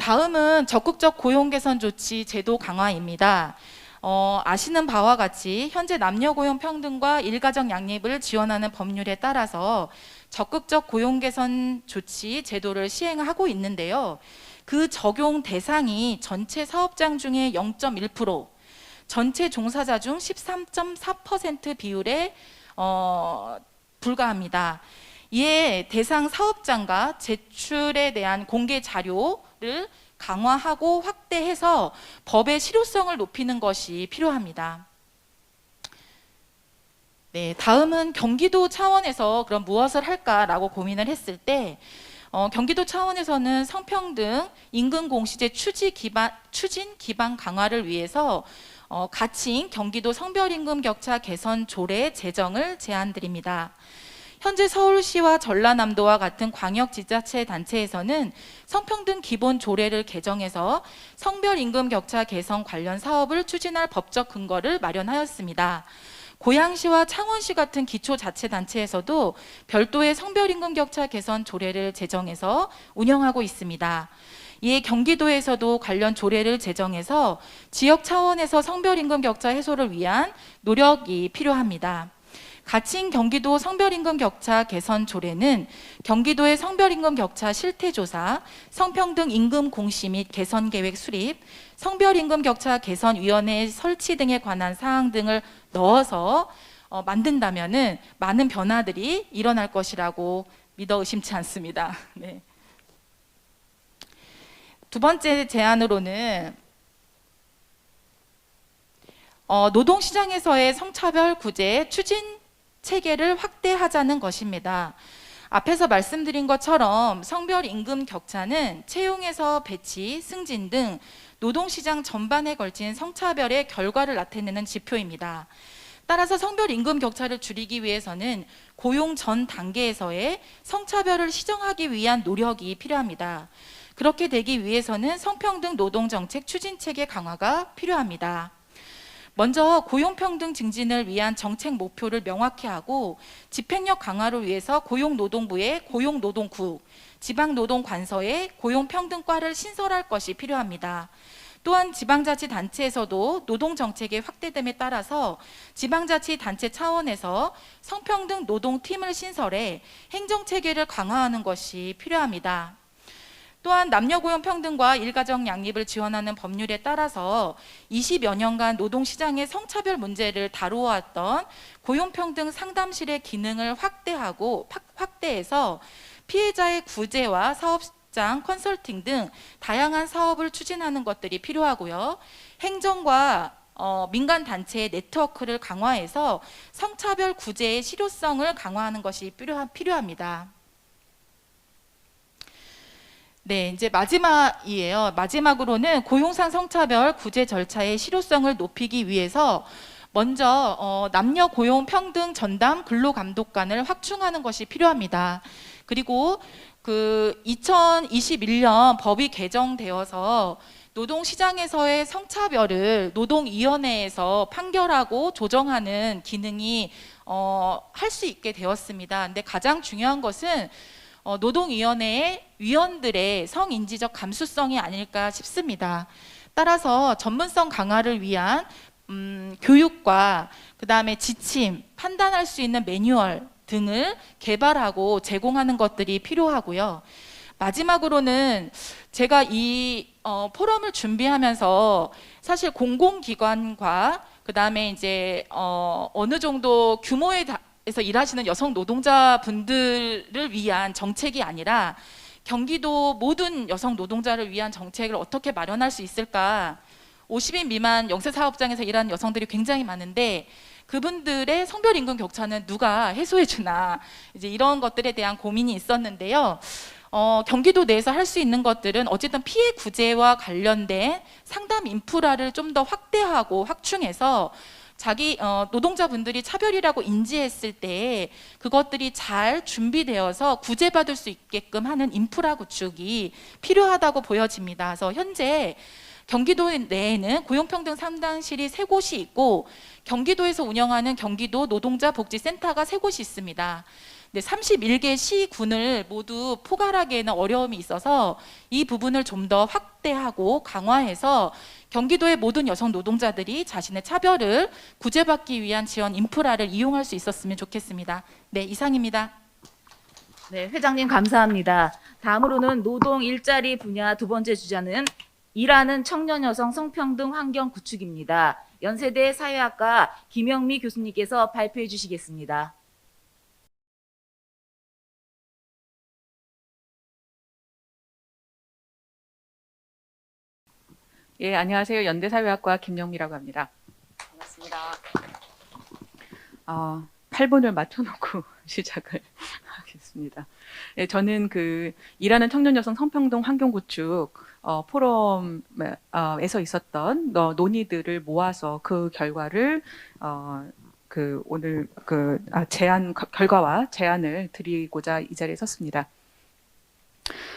다음은 적극적 고용개선 조치 제도 강화입니다. 아시는 바와 같이 현재 남녀 고용 평등과 일가정 양립을 지원하는 법률에 따라서 적극적 고용개선 조치 제도를 시행하고 있는데요. 그 적용 대상이 전체 사업장 중에 0.1%, 전체 종사자 중 13.4% 비율에 불과합니다. 이에 대상 사업장과 제출에 대한 공개 자료를 강화하고 확대해서 법의 실효성을 높이는 것이 필요합니다. 네, 다음은 경기도 차원에서 그럼 무엇을 할까라고 고민을 했을 때 경기도 차원에서는 성평등 임금 공시제 추진 기반 강화를 위해서 가칭 경기도 성별임금 격차 개선 조례 제정을 제안드립니다. 현재 서울시와 전라남도와 같은 광역지자체 단체에서는 성평등 기본 조례를 개정해서 성별임금 격차 개선 관련 사업을 추진할 법적 근거를 마련하였습니다. 고양시와 창원시 같은 기초자치단체에서도 별도의 성별임금 격차 개선 조례를 제정해서 운영하고 있습니다. 이에 경기도에서도 관련 조례를 제정해서 지역 차원에서 성별임금 격차 해소를 위한 노력이 필요합니다. 가칭 경기도 성별임금 격차 개선 조례는 경기도의 성별임금 격차 실태조사, 성평등 임금 공시 및 개선 계획 수립, 성별임금 격차 개선위원회 설치 등에 관한 사항 등을 넣어서 만든다면은 많은 변화들이 일어날 것이라고 믿어 의심치 않습니다. 네. 두 번째 제안으로는 노동시장에서의 성차별 구제 추진 체계를 확대하자는 것입니다. 앞에서 말씀드린 것처럼 성별 임금 격차는 채용에서 배치, 승진 등 노동시장 전반에 걸친 성차별의 결과를 나타내는 지표입니다. 따라서 성별 임금 격차를 줄이기 위해서는 고용 전 단계에서의 성차별을 시정하기 위한 노력이 필요합니다. 그렇게 되기 위해서는 성평등 노동정책 추진체계 강화가 필요합니다. 먼저 고용평등 증진을 위한 정책 목표를 명확히 하고 집행력 강화를 위해서 고용노동부의 고용노동국, 지방노동관서의 고용평등과를 신설할 것이 필요합니다. 또한 지방자치단체에서도 노동정책의 확대됨에 따라서 지방자치단체 차원에서 성평등 노동팀을 신설해 행정체계를 강화하는 것이 필요합니다. 또한 남녀고용 평등과 일가정 양립을 지원하는 법률에 따라서 20여 년간 노동시장의 성차별 문제를 다루어왔던 고용평등 상담실의 기능을 확대해서 피해자의 구제와 사업장 컨설팅 등 다양한 사업을 추진하는 것들이 필요하고요. 행정과 민간단체의 네트워크를 강화해서 성차별 구제의 실효성을 강화하는 것이 필요합니다. 네, 이제 마지막이에요. 마지막으로는 고용상 성차별 구제 절차의 실효성을 높이기 위해서 먼저 남녀 고용 평등 전담 근로감독관을 확충하는 것이 필요합니다. 그리고 2021년 법이 개정되어서 노동시장에서의 성차별을 노동위원회에서 판결하고 조정하는 기능이 할 수 있게 되었습니다. 근데 가장 중요한 것은 노동위원회의 위원들의 성인지적 감수성이 아닐까 싶습니다. 따라서 전문성 강화를 위한 교육과 그다음에 지침, 판단할 수 있는 매뉴얼 등을 개발하고 제공하는 것들이 필요하고요. 마지막으로는 제가 이 포럼을 준비하면서 사실 공공기관과 그다음에 이제 어느 정도 규모에서 일하시는 여성 노동자분들을 위한 정책이 아니라 경기도 모든 여성 노동자를 위한 정책을 어떻게 마련할 수 있을까? 50인 미만 영세 사업장에서 일하는 여성들이 굉장히 많은데 그분들의 성별 임금 격차는 누가 해소해 주나, 이제 이런 것들에 대한 고민이 있었는데요. 경기도 내에서 할 수 있는 것들은 어쨌든 피해 구제와 관련된 상담 인프라를 좀 더 확대하고 확충해서 자기 노동자분들이 차별이라고 인지했을 때 그것들이 잘 준비되어서 구제받을 수 있게끔 하는 인프라 구축이 필요하다고 보여집니다. 그래서 현재 경기도 내에는 고용평등 상담실이 3곳이 있고 경기도에서 운영하는 경기도 노동자 복지센터가 3곳이 있습니다. 네, 31개 시군을 모두 포괄하기에는 어려움이 있어서 이 부분을 좀 더 확대하고 강화해서 경기도의 모든 여성 노동자들이 자신의 차별을 구제받기 위한 지원 인프라를 이용할 수 있었으면 좋겠습니다. 네, 이상입니다. 네, 회장님 감사합니다. 다음으로는 노동 일자리 분야 두 번째 주자는 일하는 청년 여성 성평등 환경 구축입니다. 연세대 사회학과 김영미 교수님께서 발표해 주시겠습니다. 예, 안녕하세요. 연대사회학과 김영미라고 합니다. 반갑습니다. 8분을 맞춰놓고 시작을 하겠습니다. 예, 저는 일하는 청년 여성 성평등 환경 구축 포럼에서 있었던 논의들을 모아서 그 결과를 오늘 결과와 제안을 드리고자 이 자리에 섰습니다.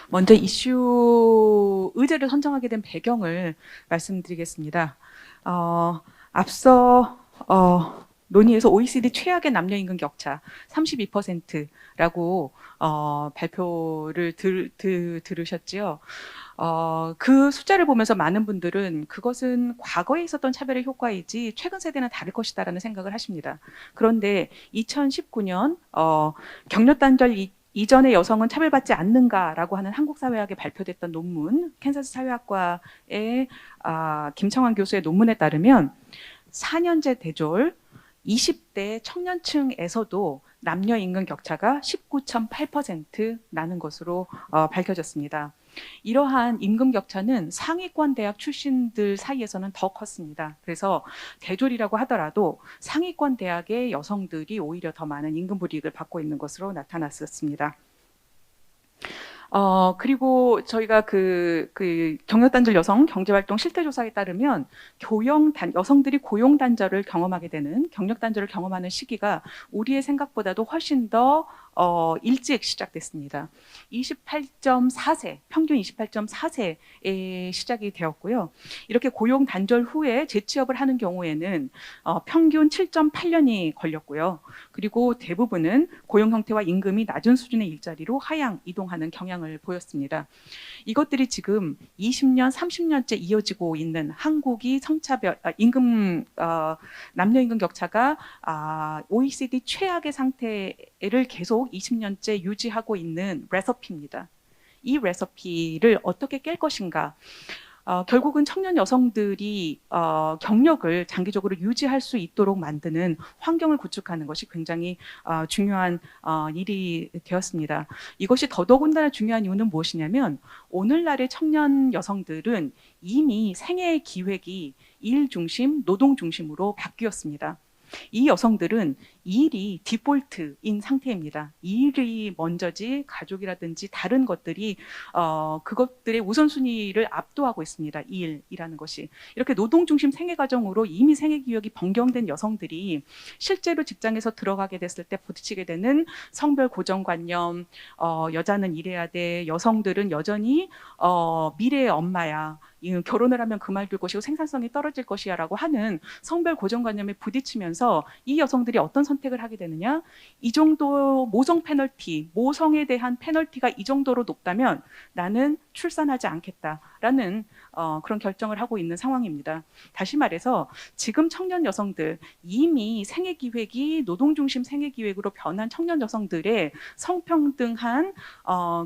먼저 이슈 의제를 선정하게 된 배경을 말씀드리겠습니다. 앞서 논의에서 OECD 최악의 남녀 임금 격차 32%라고 발표를 들으셨지요. 그 숫자를 보면서 많은 분들은 그것은 과거에 있었던 차별의 효과이지 최근 세대는 다를 것이다라는 생각을 하십니다. 그런데 2019년 경력 단절 이전의 여성은 차별받지 않는가라고 하는 한국사회학에 발표됐던 논문, 캔사스 사회학과의 김청환 교수의 논문에 따르면 4년제 대졸 20대 청년층에서도 남녀 임금 격차가 19.8% 나는 것으로 밝혀졌습니다. 이러한 임금 격차는 상위권 대학 출신들 사이에서는 더 컸습니다. 그래서 대졸이라고 하더라도 상위권 대학의 여성들이 오히려 더 많은 임금 불이익을 받고 있는 것으로 나타났었습니다. 그리고 저희가 경력단절 여성 경제활동 실태조사에 따르면 여성들이 고용단절을 경험하게 되는, 경력단절을 경험하는 시기가 우리의 생각보다도 훨씬 더 일찍 시작됐습니다. 28.4세, 평균 28.4세에 시작이 되었고요. 이렇게 고용 단절 후에 재취업을 하는 경우에는 평균 7.8년이 걸렸고요. 그리고 대부분은 고용 형태와 임금이 낮은 수준의 일자리로 하향 이동하는 경향을 보였습니다. 이것들이 지금 20년, 30년째 이어지고 있는 한국이 남녀 임금 격차가 OECD 최악의 상태를 계속 20년째 유지하고 있는 레시피입니다. 이 레시피를 어떻게 깰 것인가? 결국은 청년 여성들이 경력을 장기적으로 유지할 수 있도록 만드는 환경을 구축하는 것이 굉장히 중요한 일이 되었습니다. 이것이 더더군다나 중요한 이유는 무엇이냐면 오늘날의 청년 여성들은 이미 생애의 기획이 일 중심, 노동 중심으로 바뀌었습니다. 이 여성들은 일이 디폴트인 상태입니다. 일이 먼저지 가족이라든지 다른 것들이 그것들의 우선순위를 압도하고 있습니다. 일이라는 것이. 이렇게 노동중심 생애과정으로 이미 생애기획이 변경된 여성들이 실제로 직장에서 들어가게 됐을 때 부딪히게 되는 성별 고정관념, 여자는 일해야 돼, 여성들은 여전히 미래의 엄마야, 결혼을 하면 그만둘 것이고 생산성이 떨어질 것이야 라고 하는 성별 고정관념에 부딪히면서 이 여성들이 어떤 선택을 하게 되느냐? 이 정도 모성 페널티, 모성에 대한 페널티가 이 정도로 높다면 나는 출산하지 않겠다라는 그런 결정을 하고 있는 상황입니다. 다시 말해서 지금 청년 여성들, 이미 생애 기획이 노동 중심 생애 기획으로 변한 청년 여성들의 성평등한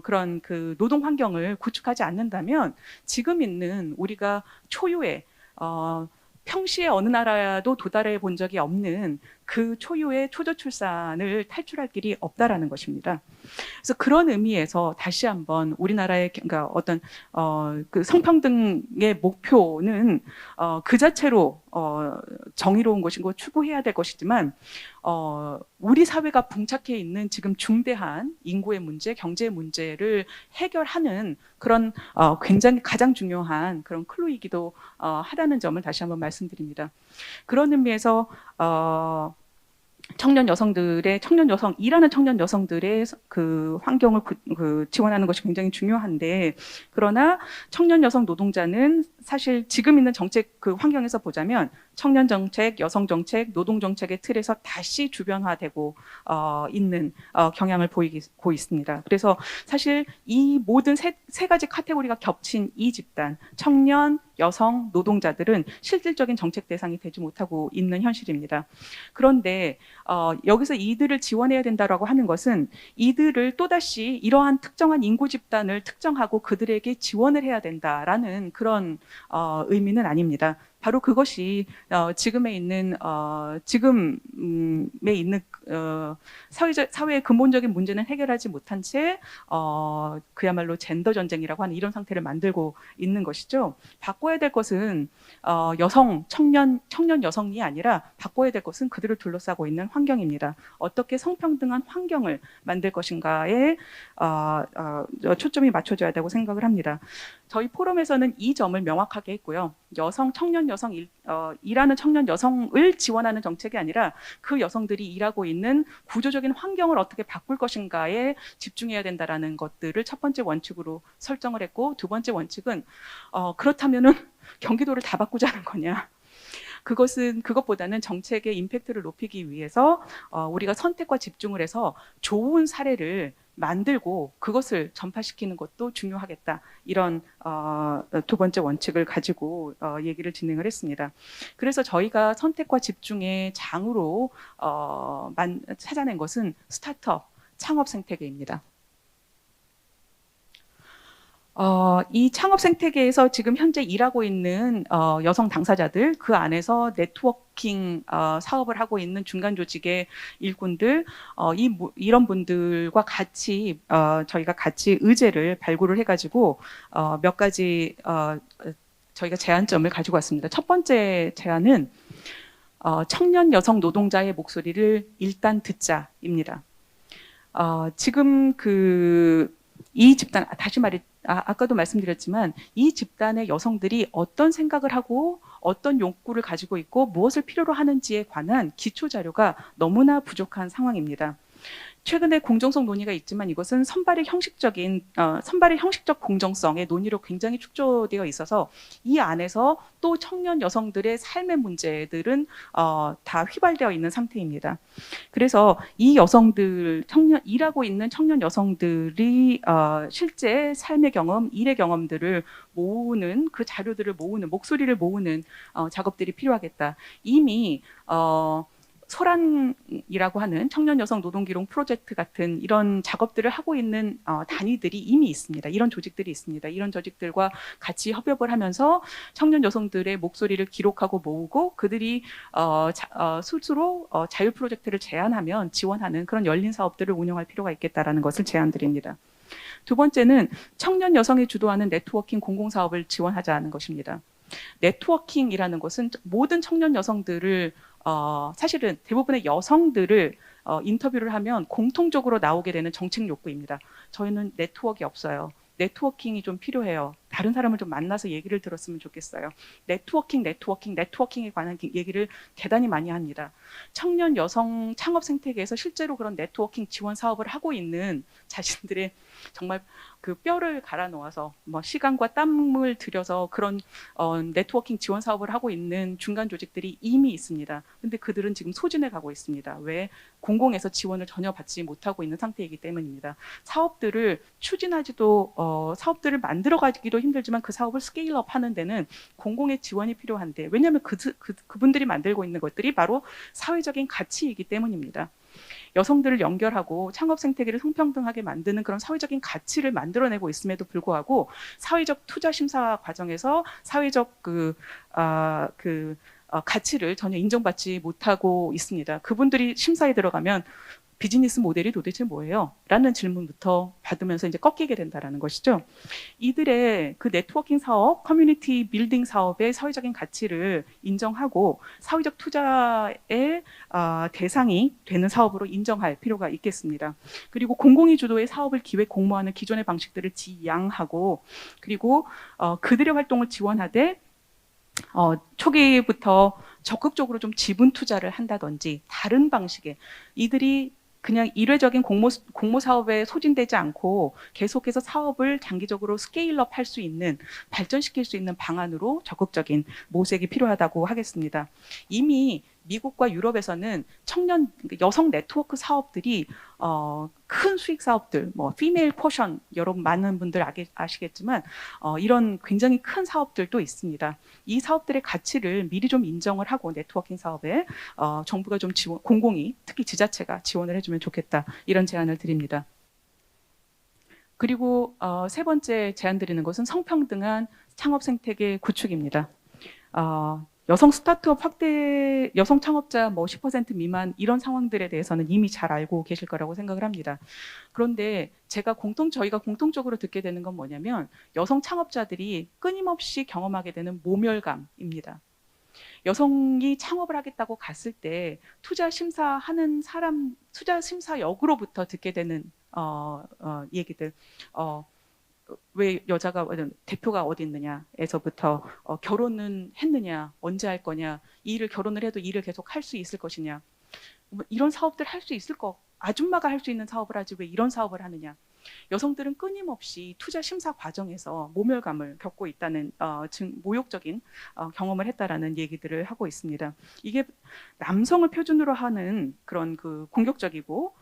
그런 그 노동 환경을 구축하지 않는다면 지금 있는 우리가 초유의 평시에 어느 나라도 도달해 본 적이 없는 그 초유의 초저출산을 탈출할 길이 없다라는 것입니다. 그래서 그런 의미에서 다시 한번 우리나라의 그러니까 어떤 그 성평등의 목표는 그 자체로 정의로운 것이고 추구해야 될 것이지만 우리 사회가 봉착해 있는 지금 중대한 인구의 문제, 경제 문제를 해결하는 그런 굉장히 가장 중요한 그런 클루이기도 하다는 점을 다시 한번 말씀드립니다. 그런 의미에서 일하는 청년 여성들의 그 환경을 지원하는 것이 굉장히 중요한데, 그러나 청년 여성 노동자는 사실 지금 있는 정책 그 환경에서 보자면 청년 정책, 여성 정책, 노동 정책의 틀에서 다시 주변화되고 있는 경향을 보이고 있습니다. 그래서 사실 이 모든 세 가지 카테고리가 겹친 이 집단, 청년, 여성, 노동자들은 실질적인 정책 대상이 되지 못하고 있는 현실입니다. 그런데 여기서 이들을 지원해야 된다라고 하는 것은 이들을 또다시 이러한 특정한 인구 집단을 특정하고 그들에게 지원을 해야 된다라는 그런 의미는 아닙니다. 바로 그것이 지금에 있는 사회의 근본적인 문제는 해결하지 못한 채 그야말로 젠더 전쟁이라고 하는 이런 상태를 만들고 있는 것이죠. 바꿔야 될 것은 청년 여성이 아니라 바꿔야 될 것은 그들을 둘러싸고 있는 환경입니다. 어떻게 성평등한 환경을 만들 것인가에 초점이 맞춰져야 되고 생각을 합니다. 저희 포럼에서는 이 점을 명확하게 했고요. 일하는 청년 여성을 지원하는 정책이 아니라 그 여성들이 일하고 있는 구조적인 환경을 어떻게 바꿀 것인가에 집중해야 된다라는 것들을 첫 번째 원칙으로 설정을 했고, 두 번째 원칙은 그렇다면은 경기도를 다 바꾸자는 거냐? 그것보다는 정책의 임팩트를 높이기 위해서 우리가 선택과 집중을 해서 좋은 사례를 만들고 그것을 전파시키는 것도 중요하겠다. 이런 두 번째 원칙을 가지고 얘기를 진행을 했습니다. 그래서 저희가 선택과 집중의 장으로 찾아낸 것은 스타트업, 창업 생태계입니다. 이 창업 생태계에서 지금 현재 일하고 있는 여성 당사자들, 그 안에서 네트워킹 사업을 하고 있는 중간 조직의 일꾼들, 이런 분들과 같이 저희가 같이 의제를 발굴을 해가지고 몇 가지 저희가 제안점을 가지고 왔습니다. 첫 번째 제안은 청년 여성 노동자의 목소리를 일단 듣자입니다. 지금 이 집단, 아까도 말씀드렸지만 이 집단의 여성들이 어떤 생각을 하고 어떤 욕구를 가지고 있고 무엇을 필요로 하는지에 관한 기초 자료가 너무나 부족한 상황입니다. 최근에 공정성 논의가 있지만 이것은 선발의 형식적 공정성의 논의로 굉장히 축소되어 있어서 이 안에서 또 청년 여성들의 삶의 문제들은 다 휘발되어 있는 상태입니다. 그래서 이 일하고 있는 청년 여성들이 실제 삶의 경험, 일의 경험들을 모으는, 그 자료들을 모으는, 목소리를 모으는 작업들이 필요하겠다. 이미 소란이라고 하는 청년 여성 노동기록 프로젝트 같은 이런 작업들을 하고 있는 단위들이 이미 있습니다. 이런 조직들이 있습니다. 이런 조직들과 같이 협업을 하면서 청년 여성들의 목소리를 기록하고 모으고 그들이 스스로 자율 프로젝트를 제안하면 지원하는 그런 열린 사업들을 운영할 필요가 있겠다라는 것을 제안드립니다. 두 번째는 청년 여성이 주도하는 네트워킹 공공사업을 지원하자는 것입니다. 네트워킹이라는 것은 모든 청년 여성들을 사실은 대부분의 여성들을 인터뷰를 하면 공통적으로 나오게 되는 정책 욕구입니다. 저희는 네트워크가 없어요. 네트워킹이 좀 필요해요. 다른 사람을 좀 만나서 얘기를 들었으면 좋겠어요. 네트워킹에 관한 얘기를 대단히 많이 합니다. 청년 여성 창업 생태계에서 실제로 그런 네트워킹 지원 사업을 하고 있는 자신들의 정말 그 뼈를 갈아 놓아서 뭐 시간과 땀을 들여서 그런 네트워킹 지원 사업을 하고 있는 중간 조직들이 이미 있습니다. 근데 그들은 지금 소진해 가고 있습니다. 왜? 공공에서 지원을 전혀 받지 못하고 있는 상태이기 때문입니다. 사업들을 추진하지도 사업들을 만들어 가기도 힘들지만 그 사업을 스케일업 하는 데는 공공의 지원이 필요한데, 왜냐하면 그분들이 만들고 있는 것들이 바로 사회적인 가치이기 때문입니다. 여성들을 연결하고 창업 생태계를 성평등하게 만드는 그런 사회적인 가치를 만들어내고 있음에도 불구하고 사회적 투자 심사 과정에서 사회적 가치를 전혀 인정받지 못하고 있습니다. 그분들이 심사에 들어가면 비즈니스 모델이 도대체 뭐예요? 라는 질문부터 받으면서 이제 꺾이게 된다는 것이죠. 이들의 그 네트워킹 사업, 커뮤니티 빌딩 사업의 사회적인 가치를 인정하고 사회적 투자의 대상이 되는 사업으로 인정할 필요가 있겠습니다. 그리고 공공이 주도의 사업을 기획 공모하는 기존의 방식들을 지양하고, 그리고 그들의 활동을 지원하되 초기부터 적극적으로 좀 지분 투자를 한다든지 다른 방식의, 이들이 그냥 일회적인 공모 사업에 소진되지 않고 계속해서 사업을 장기적으로 스케일업 할 수 있는, 발전시킬 수 있는 방안으로 적극적인 모색이 필요하다고 하겠습니다. 이미 미국과 유럽에서는 청년 여성 네트워크 사업들이 큰 수익 사업들, 뭐 피메일 포션, 여러분 많은 분들 아시겠지만 이런 굉장히 큰 사업들도 있습니다. 이 사업들의 가치를 미리 좀 인정을 하고 네트워킹 사업에 정부가 좀 지원, 공공이 특히 지자체가 지원을 해주면 좋겠다, 이런 제안을 드립니다. 그리고 세 번째 제안 드리는 것은 성평등한 창업 생태계 구축입니다. 여성 스타트업 확대, 여성 창업자 뭐 10% 미만 이런 상황들에 대해서는 이미 잘 알고 계실 거라고 생각을 합니다. 그런데 저희가 공통적으로 듣게 되는 건 뭐냐면 여성 창업자들이 끊임없이 경험하게 되는 모멸감입니다. 여성이 창업을 하겠다고 갔을 때 투자 심사하는 사람, 투자 심사 역으로부터 듣게 되는 얘기들, 왜 여자가 대표가 어디 있느냐에서부터 결혼은 했느냐, 언제 할 거냐, 이 일을 결혼을 해도 일을 계속 할 수 있을 것이냐, 뭐 이런 사업들 할 수 있을 거, 아줌마가 할 수 있는 사업을 하지 왜 이런 사업을 하느냐. 여성들은 끊임없이 투자 심사 과정에서 모멸감을 겪고 있다는 모욕적인 경험을 했다라는 얘기들을 하고 있습니다. 이게 남성을 표준으로 하는 그런 그 공격적이고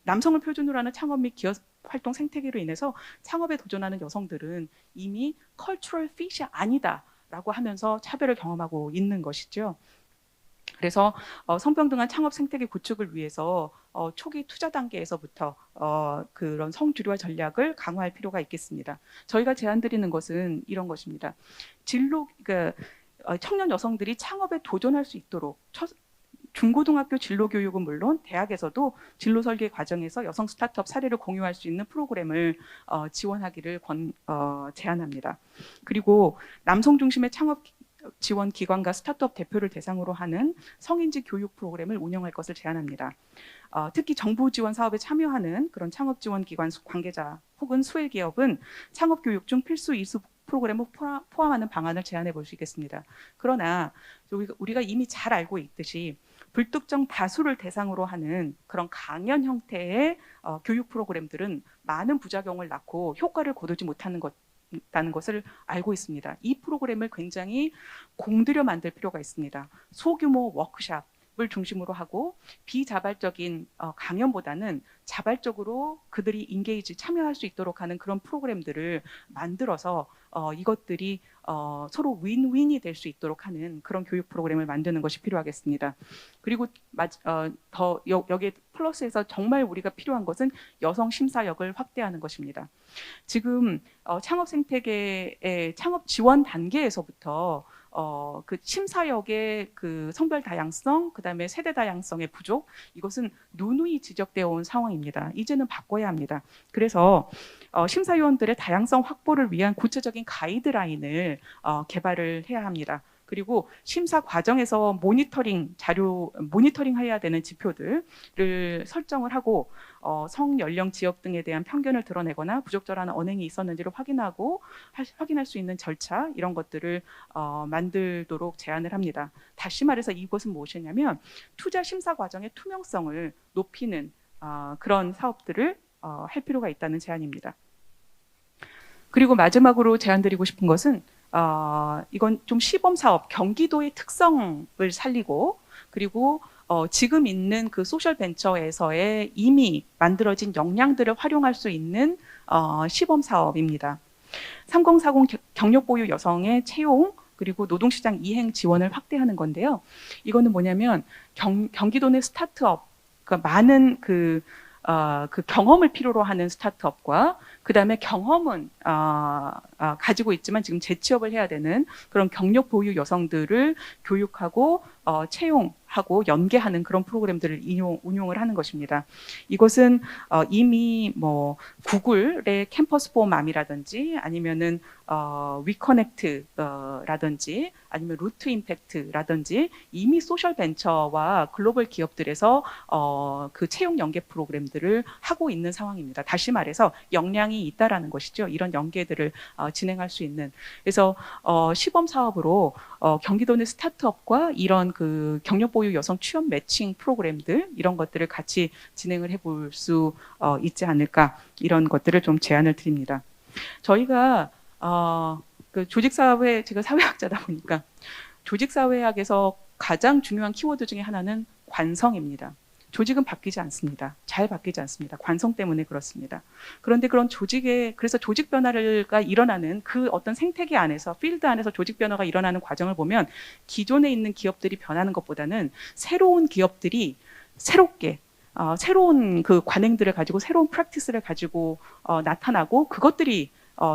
남성을 표준으로 하는 창업 및 기업 활동 생태계로 인해서 창업에 도전하는 여성들은 이미 컬처럴 핏이 아니다라고 하면서 차별을 경험하고 있는 것이죠. 그래서 성평등한 창업 생태계 구축을 위해서 초기 투자 단계에서부터 그런 성주류화 전략을 강화할 필요가 있겠습니다. 저희가 제안드리는 것은 이런 것입니다. 청년 여성들이 창업에 도전할 수 있도록 중고등학교 진로 교육은 물론 대학에서도 진로 설계 과정에서 여성 스타트업 사례를 공유할 수 있는 프로그램을 지원하기를 제안합니다. 그리고 남성 중심의 창업 지원 기관과 스타트업 대표를 대상으로 하는 성인지 교육 프로그램을 운영할 것을 제안합니다. 특히 정부 지원 사업에 참여하는 그런 창업 지원 기관 관계자 혹은 수혜 기업은 창업 교육 중 필수 이수 프로그램을 포함하는 방안을 제안해 볼 수 있겠습니다. 그러나 우리가 이미 잘 알고 있듯이 불특정 다수를 대상으로 하는 그런 강연 형태의 교육 프로그램들은 많은 부작용을 낳고 효과를 거두지 못하는 다는 것을 알고 있습니다. 이 프로그램을 굉장히 공들여 만들 필요가 있습니다. 소규모 워크숍을 중심으로 하고 비자발적인 강연보다는 자발적으로 그들이 인게이지 참여할 수 있도록 하는 그런 프로그램들을 만들어서 이것들이 서로 윈윈이 될 수 있도록 하는 그런 교육 프로그램을 만드는 것이 필요하겠습니다. 그리고 여기에 플러스해서 정말 우리가 필요한 것은 여성 심사역을 확대하는 것입니다. 지금 창업 생태계의 창업 지원 단계에서부터 그 심사역의 그 성별 다양성, 그다음에 세대 다양성의 부족, 이것은 누누이 지적되어 온 상황입니다. 이제는 바꿔야 합니다. 그래서 심사위원들의 다양성 확보를 위한 구체적인 가이드라인을 개발을 해야 합니다. 그리고 심사 과정에서 모니터링해야 되는 지표들을 설정을 하고 성, 연령, 지역 등에 대한 편견을 드러내거나 부적절한 언행이 있었는지를 확인할 수 있는 절차 이런 것들을 만들도록 제안을 합니다. 다시 말해서 이것은 무엇이냐면 투자 심사 과정의 투명성을 높이는 그런 사업들을 할 필요가 있다는 제안입니다. 그리고 마지막으로 제안드리고 싶은 것은 이건 좀 시범 사업, 경기도의 특성을 살리고 그리고 지금 있는 그 소셜 벤처에서의 이미 만들어진 역량들을 활용할 수 있는 시범 사업입니다. 3040 경력 보유 여성의 채용 그리고 노동시장 이행 지원을 확대하는 건데요. 이거는 뭐냐면 경기도 내 스타트업, 그러니까 많은 그 경험을 필요로 하는 스타트업과 그 다음에 경험은 가지고 있지만 지금 재취업을 해야 되는 그런 경력 보유 여성들을 교육하고 채용하고 연계하는 그런 프로그램들을 운용을 하는 것입니다. 이것은 이미 뭐 구글의 캠퍼스 포 맘이라든지 아니면은 위커넥트라든지 아니면 루트 임팩트라든지 이미 소셜 벤처와 글로벌 기업들에서 그 채용 연계 프로그램들을 하고 있는 상황입니다. 다시 말해서 역량이 있다라는 것이죠. 이런 연계들을 진행할 수 있는. 그래서 시범 사업으로 경기도 내 스타트업과 이런 그 경력 보유 여성 취업 매칭 프로그램들 이런 것들을 같이 진행을 해볼 수 있지 않을까 이런 것들을 좀 제안을 드립니다. 저희가 그 조직사회 제가 사회학자다 보니까 조직사회학에서 가장 중요한 키워드 중에 하나는 관성입니다. 조직은 바뀌지 않습니다. 잘 바뀌지 않습니다. 관성 때문에 그렇습니다. 그런데 그런 그래서 조직 변화가 일어나는 그 어떤 생태계 안에서, 필드 안에서 조직 변화가 일어나는 과정을 보면 기존에 있는 기업들이 변하는 것보다는 새로운 기업들이 새롭게 새로운 그 관행들을 가지고 새로운 프랙티스를 가지고 나타나고 그것들이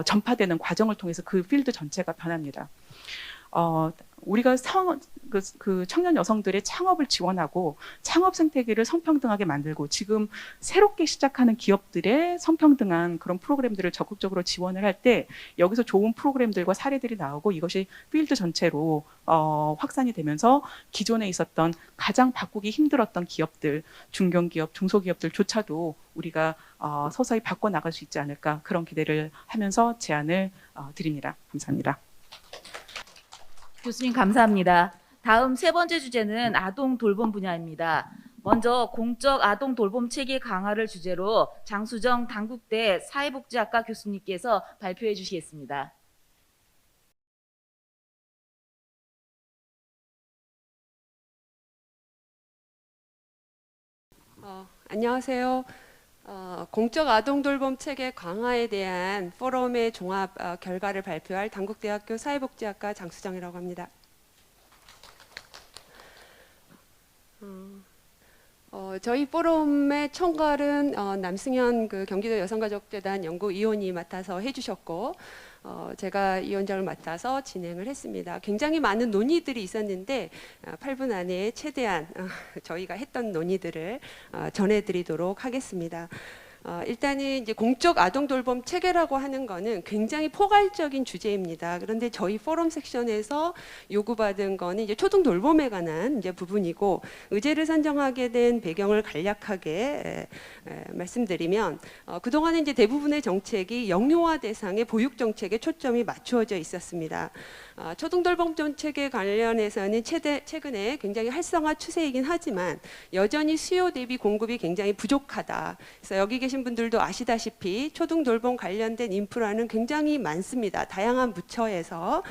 전파되는 과정을 통해서 그 필드 전체가 변합니다. 우리가 그 청년 여성들의 창업을 지원하고 창업 생태계를 성평등하게 만들고 지금 새롭게 시작하는 기업들의 성평등한 그런 프로그램들을 적극적으로 지원을 할 때 여기서 좋은 프로그램들과 사례들이 나오고 이것이 필드 전체로 확산이 되면서 기존에 있었던 가장 바꾸기 힘들었던 기업들, 중견기업, 중소기업들조차도 우리가 서서히 바꿔나갈 수 있지 않을까 그런 기대를 하면서 제안을 드립니다. 감사합니다. 교수님 감사합니다. 다음 세 번째 주제는 아동 돌봄 분야입니다. 먼저 공적 아동 돌봄 체계 강화를 주제로 장수정 단국대 사회복지학과 교수님께서 발표해 주시겠습니다. 안녕하세요. 공적 아동 돌봄 체계 강화에 대한 포럼의 종합 결과를 발표할 단국대학교 사회복지학과 장수정이라고 합니다. 저희 포럼의 총괄은 남승현 그 경기도 여성가족재단 연구위원이 맡아서 해주셨고 제가 위원장을 맡아서 진행을 했습니다. 굉장히 많은 논의들이 있었는데 8분 안에 최대한 저희가 했던 논의들을 전해드리도록 하겠습니다. 일단은 이제 공적 아동 돌봄 체계라고 하는 거는 굉장히 포괄적인 주제입니다. 그런데 저희 포럼 섹션에서 요구받은 거는 이제 초등 돌봄에 관한 이제 부분이고 의제를 선정하게 된 배경을 간략하게 말씀드리면 그동안은 이제 대부분의 정책이 영유아 대상의 보육 정책에 초점이 맞추어져 있었습니다. 초등돌봄 정책에 관련해서는 최근에 굉장히 활성화 추세이긴 하지만 여전히 수요 대비 공급이 굉장히 부족하다. 그래서 여기 계신 분들도 아시다시피 초등돌봄 관련된 인프라는 굉장히 많습니다. 다양한 부처에서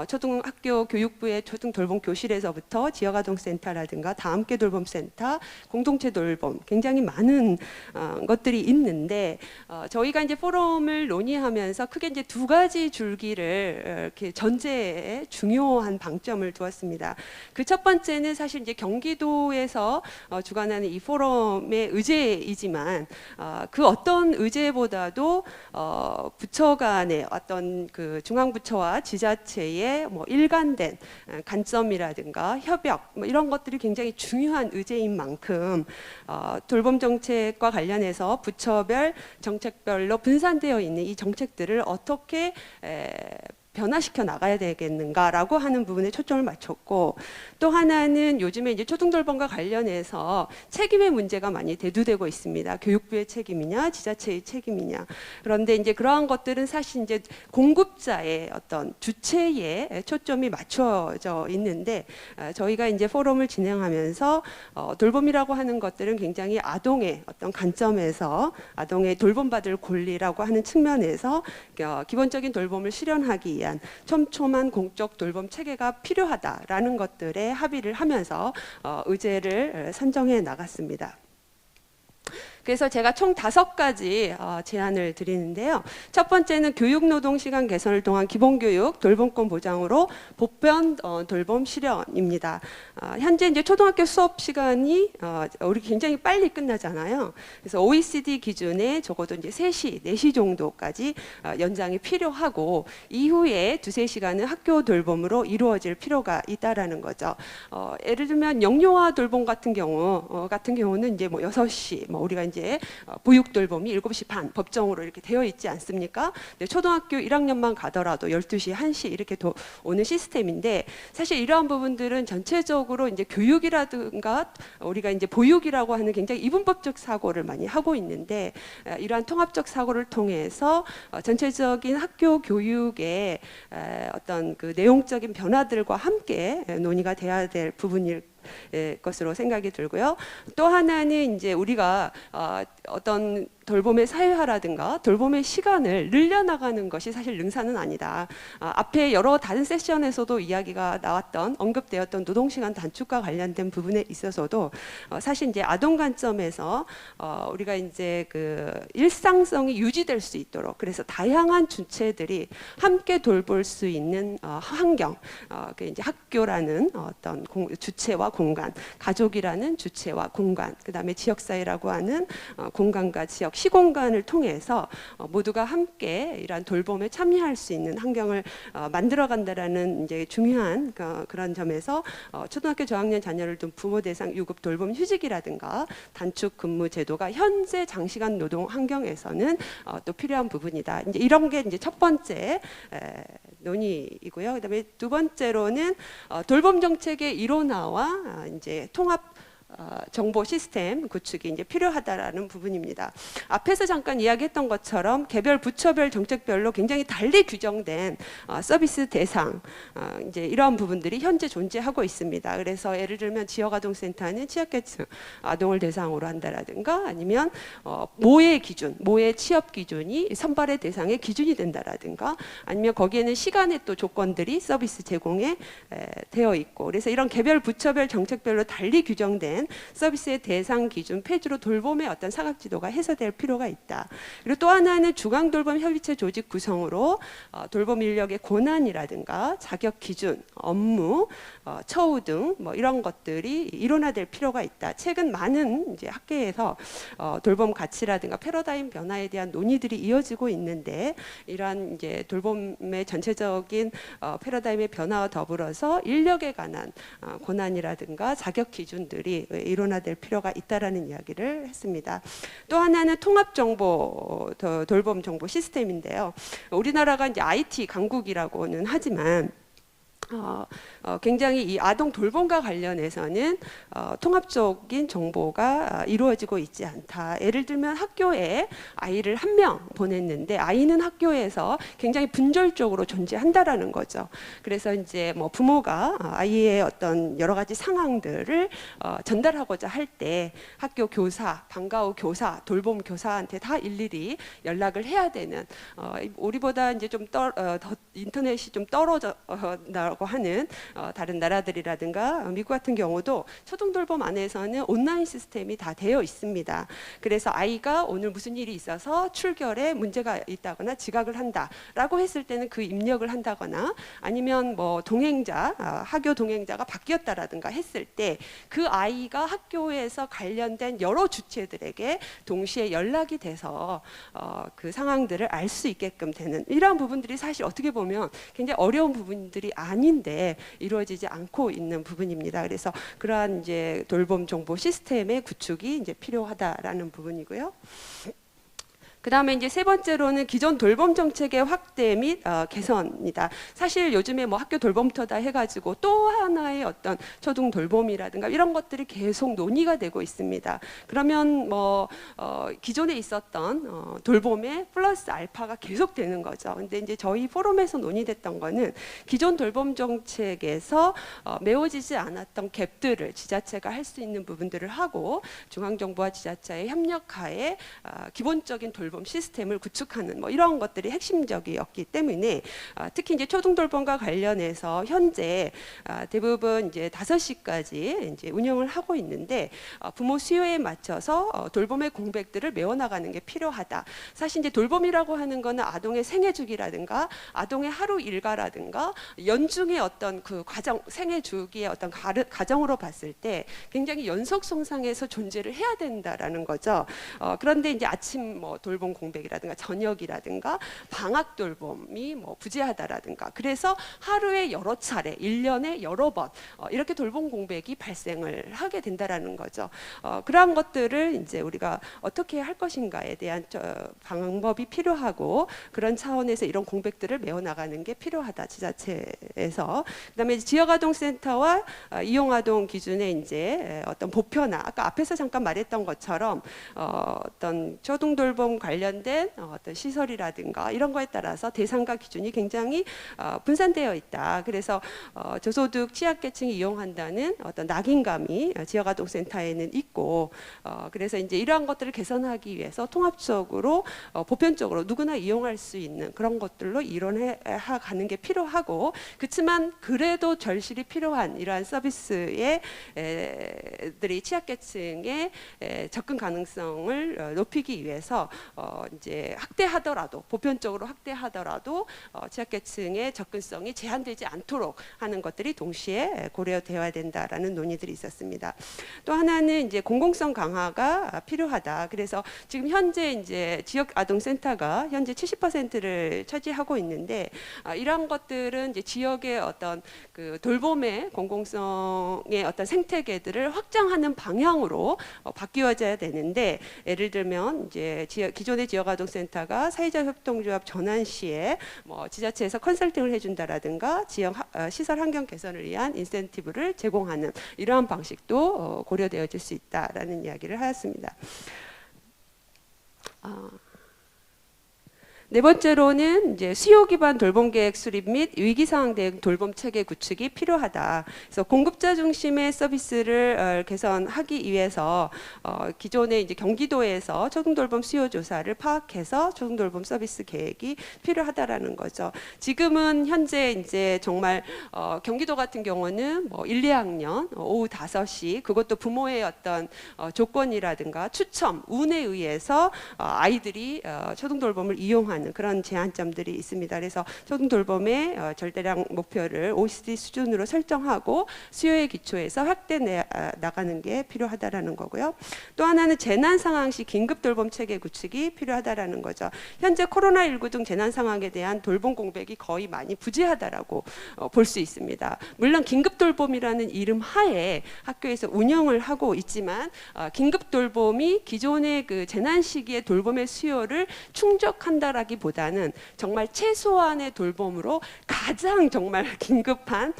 초등학교 교육부의 초등돌봄 교실에서부터 지역아동센터라든가 다함께 돌봄센터, 공동체 돌봄 굉장히 많은 것들이 있는데 저희가 이제 포럼을 논의하면서 크게 이제 두 가지 줄기를 이렇게 전제에 중요한 방점을 두었습니다. 그 첫 번째는 사실 이제 경기도에서 주관하는 이 포럼의 의제이지만 그 어떤 의제보다도 부처 간의 어떤 그 중앙부처와 지자체의 뭐 일관된 관점이라든가 협약 뭐 이런 것들이 굉장히 중요한 의제인 만큼 돌봄 정책과 관련해서 부처별 정책별로 분산되어 있는 이 정책들을 어떻게 변화시켜 나가야 되겠는가라고 하는 부분에 초점을 맞췄고, 또 하나는 요즘에 이제 초등돌봄과 관련해서 책임의 문제가 많이 대두되고 있습니다. 교육부의 책임이냐, 지자체의 책임이냐. 그런데 이제 그러한 것들은 사실 이제 공급자의 어떤 주체에 초점이 맞춰져 있는데, 저희가 이제 포럼을 진행하면서 돌봄이라고 하는 것들은 굉장히 아동의 어떤 관점에서 아동의 돌봄받을 권리라고 하는 측면에서 기본적인 돌봄을 실현하기 위한 촘촘한 공적 돌봄 체계가 필요하다라는 것들에 합의를 하면서 의제를 선정해 나갔습니다. 그래서 제가 총 5가지 제안을 드리는데요. 첫 번째는 교육노동시간 개선을 통한 기본교육 돌봄권 보장으로 보편 돌봄 실현입니다. 현재 이제 초등학교 수업 시간이 우리 굉장히 빨리 끝나잖아요. 그래서 OECD 기준에 적어도 이제 3시, 4시 정도까지 연장이 필요하고, 이후에 2-3시간은 학교 돌봄으로 이루어질 필요가 있다라는 거죠. 예를 들면 영유아 돌봄 같은 경우는 이제 뭐 6시, 뭐 우리가 이제 보육 돌봄이 7시 반 법정으로 이렇게 되어 있지 않습니까? 근데 초등학교 1학년만 가더라도 12시, 1시 이렇게 오는 시스템인데, 사실 이러한 부분들은 전체적으로 이제 교육이라든가 우리가 이제 보육이라고 하는 굉장히 이분법적 사고를 많이 하고 있는데, 이러한 통합적 사고를 통해서 전체적인 학교 교육의 어떤 그 내용적인 변화들과 함께 논의가 돼야 될 부분일 것으로 생각이 들고요. 또 하나는 이제 우리가 어떤 돌봄의 사회화라든가 돌봄의 시간을 늘려나가는 것이 사실 능사는 아니다. 앞에 여러 다른 세션에서도 이야기가 나왔던, 언급되었던 노동시간 단축과 관련된 부분에 있어서도 사실 이제 아동 관점에서 우리가 이제 그 일상성이 유지될 수 있도록, 그래서 다양한 주체들이 함께 돌볼 수 있는 환경, 그 이제 학교라는 어떤 주체와 공간, 가족이라는 주체와 공간, 그다음에 지역사회라고 하는 공간과 지역 시공간을 통해서 모두가 함께 이러한 돌봄에 참여할 수 있는 환경을 만들어간다라는 이제 중요한 그런 점에서 초등학교 저학년 자녀를 둔 부모 대상 유급 돌봄 휴직이라든가 단축 근무 제도가 현재 장시간 노동 환경에서는 또 필요한 부분이다. 이제 이런 게 이제 첫 번째 논의이고요. 그다음에 두 번째로는 돌봄 정책의 일원화와 이제 통합 정보 시스템 구축이 이제 필요하다라는 부분입니다. 앞에서 잠깐 이야기했던 것처럼 개별 부처별 정책별로 굉장히 달리 규정된 서비스 대상, 이제 이러한 부분들이 현재 존재하고 있습니다. 그래서 예를 들면 지역아동센터는 취약계층 아동을 대상으로 한다라든가, 아니면 모의 기준, 모의 취업 기준이 선발의 대상의 기준이 된다라든가, 아니면 거기에는 시간의 또 조건들이 서비스 제공에 되어 있고, 그래서 이런 개별 부처별 정책별로 달리 규정된 서비스의 대상 기준 폐지로 돌봄의 어떤 사각지도가 해소될 필요가 있다. 그리고 또 하나는 중앙돌봄 협의체 조직 구성으로 돌봄 인력의 권한이라든가 자격 기준, 업무, 처우 등 뭐 이런 것들이 일원화될 필요가 있다. 최근 많은 이제 학계에서 돌봄 가치라든가 패러다임 변화에 대한 논의들이 이어지고 있는데, 이러한 이제 돌봄의 전체적인 패러다임의 변화와 더불어서 인력에 관한 권한이라든가 자격 기준들이 일원화될 필요가 있다라는 이야기를 했습니다. 또 하나는 통합 정보 돌봄 정보 시스템인데요. 우리나라가 이제 IT 강국이라고는 하지만 굉장히 이 아동 돌봄과 관련해서는 통합적인 정보가 이루어지고 있지 않다. 예를 들면 학교에 아이를 1명 보냈는데 아이는 학교에서 굉장히 분절적으로 존재한다라는 거죠. 그래서 이제 뭐 부모가 아이의 어떤 여러 가지 상황들을 전달하고자 할 때 학교 교사, 방과 후 교사, 돌봄 교사한테 다 일일이 연락을 해야 되는, 우리보다 이제 좀 더 인터넷이 좀 떨어져라고 하는 다른 나라들이라든가 미국 같은 경우도 초등돌봄 안에서는 온라인 시스템이 다 되어 있습니다. 그래서 아이가 오늘 무슨 일이 있어서 출결에 문제가 있다거나 지각을 한다라고 했을 때는 그 입력을 한다거나, 아니면 뭐 동행자, 학교 동행자가 바뀌었다라든가 했을 때 그 아이가 학교에서 관련된 여러 주체들에게 동시에 연락이 돼서 그 상황들을 알 수 있게끔 되는, 이러한 부분들이 사실 어떻게 보면 굉장히 어려운 부분들이 아닌데 이루어지지 않고 있는 부분입니다. 그래서 그러한 이제 돌봄 정보 시스템의 구축이 이제 필요하다라는 부분이고요. 그다음에 이제 세 번째로는 기존 돌봄 정책의 확대 및 개선입니다. 사실 요즘에 뭐 학교 돌봄터다 해가지고 또 하나의 어떤 초등 돌봄이라든가 이런 것들이 계속 논의가 되고 있습니다. 그러면 뭐 기존에 있었던 돌봄에 플러스 알파가 계속 되는 거죠. 근데 이제 저희 포럼에서 논의됐던 거는 기존 돌봄 정책에서 메워지지 않았던 갭들을 지자체가 할 수 있는 부분들을 하고 중앙정부와 지자체의 협력하에 기본적인 돌봄 시스템을 구축하는 뭐 이런 것들이 핵심적이었기 때문에 특히 이제 초등돌봄과 관련해서 현재 대부분 이제 5시까지 이제 운영을 하고 있는데 부모 수요에 맞춰서 돌봄의 공백들을 메워나가는 게 필요하다. 사실 이제 돌봄이라고 하는 거는 아동의 생애주기라든가 아동의 하루 일과라든가 연중의 어떤 그 과정 생애주기의 어떤 가정으로 봤을 때 굉장히 연속성상에서 존재를 해야 된다라는 거죠. 그런데 이제 아침 뭐 돌봄 공백이라든가 저녁이라든가 방학 돌봄이 뭐 부재하다라든가 그래서 하루에 여러 차례, 1년에 여러 번 이렇게 돌봄 공백이 발생을 하게 된다라는 거죠. 그러한 것들을 이제 우리가 어떻게 할 것인가에 대한 방법이 필요하고 그런 차원에서 이런 공백들을 메워나가는 게 필요하다 지자체에서. 그다음에 지역아동센터와 이용아동 기준의 이제 어떤 보편화, 아까 앞에서 잠깐 말했던 것처럼 어떤 초등돌봄 관련된 어떤 시설이라든가 이런 거에 따라서 대상과 기준이 굉장히 분산되어 있다. 그래서 저소득 취약계층이 이용한다는 어떤 낙인감이 지역아동센터에는 있고 그래서 이제 이러한 것들을 개선하기 위해서 통합적으로 보편적으로 누구나 이용할 수 있는 그런 것들로 이뤄내 가는 게 필요하고 그렇지만 그래도 절실히 필요한 이러한 서비스에 들이 취약계층의 접근 가능성을 높이기 위해서 이제 확대하더라도 보편적으로 확대하더라도 취약계층의 접근성이 제한되지 않도록 하는 것들이 동시에 고려되어야 된다라는 논의들이 있었습니다. 또 하나는 이제 공공성 강화가 필요하다. 그래서 지금 현재 이제 지역 아동센터가 현재 70%를 차지하고 있는데 이러한 것들은 이제 지역의 어떤 그 돌봄의 공공성의 어떤 생태계들을 확장하는 방향으로 바뀌어져야 되는데 예를 들면 이제 기존의 지역아동센터가 사회적 협동조합 전환 시에 뭐 지자체에서 컨설팅을 해준다라든가 지역 시설 환경 개선을 위한 인센티브를 제공하는 이러한 방식도 고려되어질 수 있다라는 이야기를 하였습니다. 네 번째로는 이제 수요 기반 돌봄 계획 수립 및 위기 상황 대응 돌봄 체계 구축이 필요하다. 그래서 공급자 중심의 서비스를 개선하기 위해서 기존의 이제 경기도에서 초등돌봄 수요 조사를 파악해서 초등돌봄 서비스 계획이 필요하다라는 거죠. 지금은 현재 이제 정말 경기도 같은 경우는 뭐 1, 2학년 오후 5시 그것도 부모의 어떤 조건이라든가 추첨, 운에 의해서 아이들이 초등돌봄을 이용하는 그런 제한점들이 있습니다. 그래서 초등돌봄의 절대량 목표를 OECD 수준으로 설정하고 수요의 기초에서 확대 나가는 게 필요하다라는 거고요. 또 하나는 재난 상황 시 긴급 돌봄 체계 구축이 필요하다라는 거죠. 현재 코로나19 등 재난 상황에 대한 돌봄 공백이 거의 많이 부재하다라고 볼 수 있습니다. 물론 긴급 돌봄이라는 이름 하에 학교에서 운영을 하고 있지만 긴급 돌봄이 기존의 그 재난 시기의 돌봄의 수요를 충족한다라기보다는 정말 최소한의 돌봄으로 가장 정말 긴급한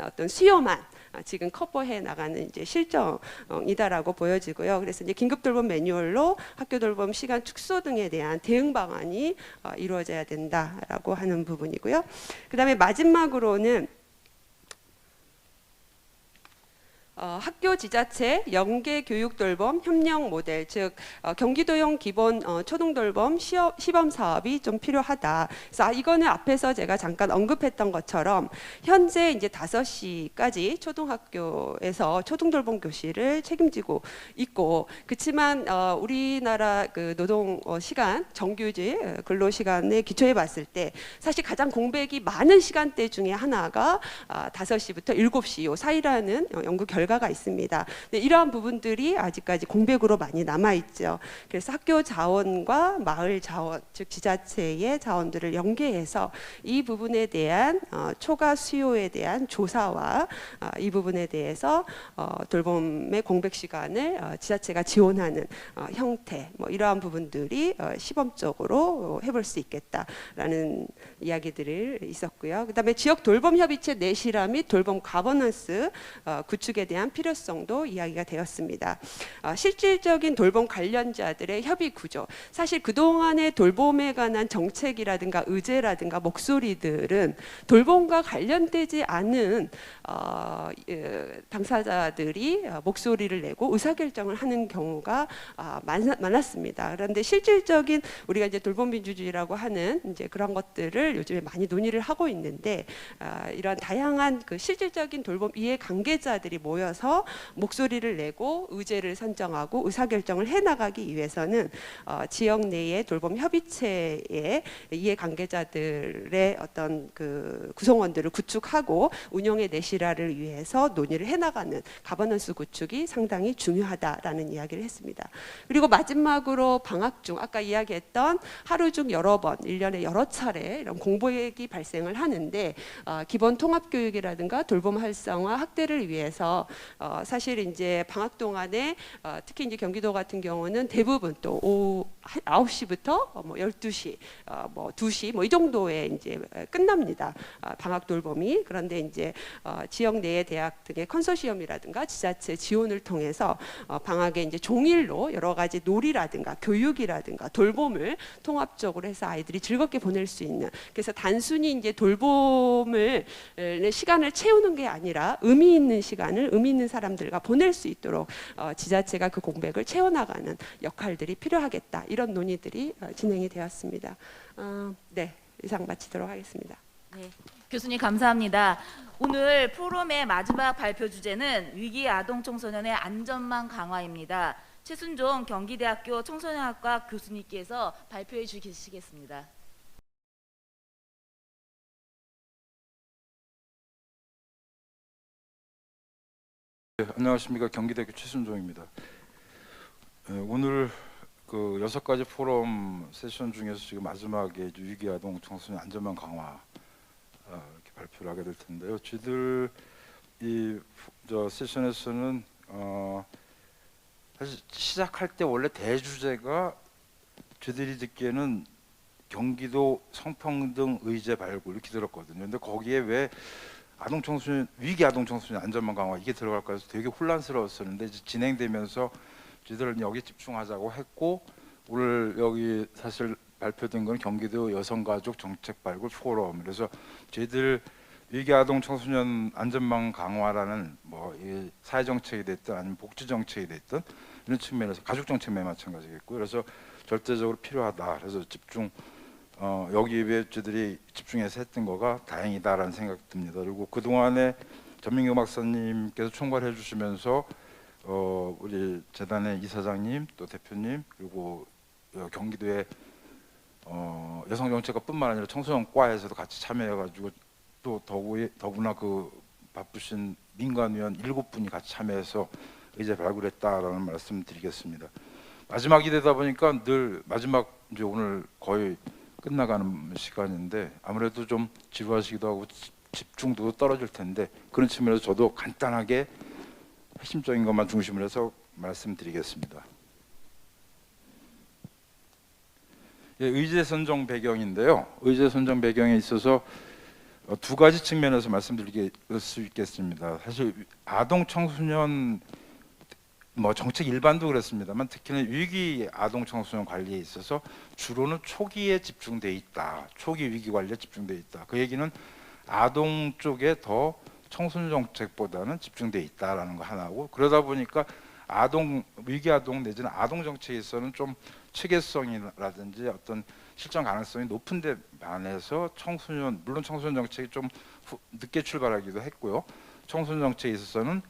어떤 수요만 지금 커버해 나가는 이제 실정이다라고 보여지고요. 그래서 이제 긴급 돌봄 매뉴얼로 학교 돌봄 시간 축소 등에 대한 대응 방안이 이루어져야 된다라고 하는 부분이고요. 그다음에 마지막으로는 학교 지자체 연계 교육 돌봄 협력 모델, 즉 경기도형 기본 초등돌봄 시범 사업이 좀 필요하다. 그래서 이거는 앞에서 제가 잠깐 언급했던 것처럼 현재 이제 5시까지 초등학교에서 초등돌봄 교실을 책임지고 있고, 그렇지만 우리나라 그 노동 시간 정규직 근로 시간에 기초해 봤을 때 사실 가장 공백이 많은 시간대 중에 하나가 5시부터 7시 요 사이라는 연구 결과 결과가 있습니다. 네, 이러한 부분들이 아직까지 공백으로 많이 남아 있죠. 그래서 학교 자원과 마을 자원, 즉 지자체의 자원들을 연계해서 이 부분에 대한 초과 수요에 대한 조사와 이 부분에 대해서 돌봄의 공백 시간을 지자체가 지원하는 형태, 뭐 이러한 부분들이 시범적으로 해볼 수 있겠다라는 이야기들을 있었고요. 그다음에 지역 돌봄 협의체 내실화 및 돌봄 가버넌스 구축에 대한 필요성도 이야기가 되었습니다. 실질적인 돌봄 관련자들의 협의 구조, 사실 그동안의 돌봄에 관한 정책이라든가 의제라든가 목소리들은 돌봄과 관련되지 않은 당사자들이 목소리를 내고 의사결정을 하는 경우가 많았습니다. 그런데 실질적인 우리가 이제 돌봄민주주의라고 하는 이제 그런 것들을 요즘에 많이 논의를 하고 있는데 이런 다양한 그 실질적인 돌봄 이해 관계자들이 모여서 목소리를 내고 의제를 선정하고 의사결정을 해나가기 위해서는 지역 내의 돌봄 협의체의 이해 관계자들의 어떤 그 구성원들을 구축하고 운영의 내실화를 위해서 논의를 해나가는 가버넌스 구축이 상당히 중요하다라는 이야기를 했습니다. 그리고 마지막으로 방학 중 아까 이야기했던 하루 중 여러 번, 1년에 여러 차례 이런 공백이 발생을 하는데 기본 통합교육이라든가 돌봄 활성화 확대를 위해서 사실 이제 방학 동안에 특히 이제 경기도 같은 경우는 대부분 또 오후 9시부터 뭐 12시, 뭐 2시 뭐 이 정도에 이제 끝납니다. 방학 돌봄이. 그런데 이제 지역 내의 대학 등의 컨소시엄이라든가 지자체 지원을 통해서 방학에 이제 종일로 여러 가지 놀이라든가 교육이라든가 돌봄을 통합적으로 해서 아이들이 즐겁게 보낼 수 있는, 그래서 단순히 이제 돌봄을 시간을 채우는 게 아니라 의미 있는 시간을 의미 있는 사람들과 보낼 수 있도록 지자체가 그 공백을 채워나가는 역할들이 필요하겠다, 이런 논의들이 진행이 되었습니다. 네, 이상 마치도록 하겠습니다. 네, 교수님 감사합니다. 오늘 포럼의 마지막 발표 주제는 위기 아동 청소년의 안전망 강화입니다. 최순종 경기대학교 청소년학과 교수님께서 발표해 주시겠습니다. 네, 안녕하십니까. 경기대학교 최순종입니다. 오늘 그 6가지 포럼 세션 중에서 지금 마지막에 위기 아동 청소년 안전망 강화 이렇게 발표를 하게 될 텐데요. 저희들 저 세션에서는 사실 시작할 때 원래 대주제가 저희들이 듣기에는 경기도 성평등 의제 발굴 이렇게 들었거든요. 근데 거기에 왜 아동 청소년 위기 아동 청소년 안전망 강화 이게 들어갈까 해서 되게 혼란스러웠었는데 이제 진행되면서 저희들은 여기 집중하자고 했고, 오늘 여기 사실 발표된 건 경기도 여성가족 정책 발굴 포럼. 그래서 저희들 위기 아동 청소년 안전망 강화라는 뭐 사회 정책이 됐든 아니면 복지 정책이 됐든 이런 측면에서 가족 정책에 마찬가지겠고요. 그래서 절대적으로 필요하다. 그래서 집중 여기에 저희들이 집중해서 했던 거가 다행이다라는 생각이 듭니다. 그리고 그 동안에 전민규 박사님께서 총괄해 주시면서 우리 재단의 이사장님 또 대표님 그리고 경기도의 여성정책과뿐만 아니라 청소년과에서도 같이 참여해가지고 또 더구나 그 바쁘신 민간위원 7분이 같이 참여해서 의제 발굴했다라는 말씀드리겠습니다. 마지막이 되다 보니까 늘 마지막 이제 오늘 거의 끝나가는 시간인데 아무래도 좀 지루하시기도 하고 집중도도 떨어질 텐데 그런 측면에서 저도 간단하게 핵심적인 것만 중심으로 해서 말씀드리겠습니다. 예, 의제 선정 배경인데요. 의제 선정 배경에 있어서 두 가지 측면에서 말씀드릴 수 있겠습니다. 사실 아동 청소년 뭐 정책 일반도 그렇습니다만 특히나 위기 아동 청소년 관리에 있어서 주로는 초기에 집중돼 있다. 초기 위기 관리에 집중돼 있다. 그 얘기는 아동 쪽에 더 청소년 정책보다는 집중돼 있다라는 거 하나고, 그러다 보니까 아동 위기 아동 내지는 아동 정책에 있어서는 좀 체계성이라든지 어떤 실천 가능성이 높은 데 반해서 청소년, 물론 청소년 정책이 좀 늦게 출발하기도 했고요. 청소년 정책에 있어서는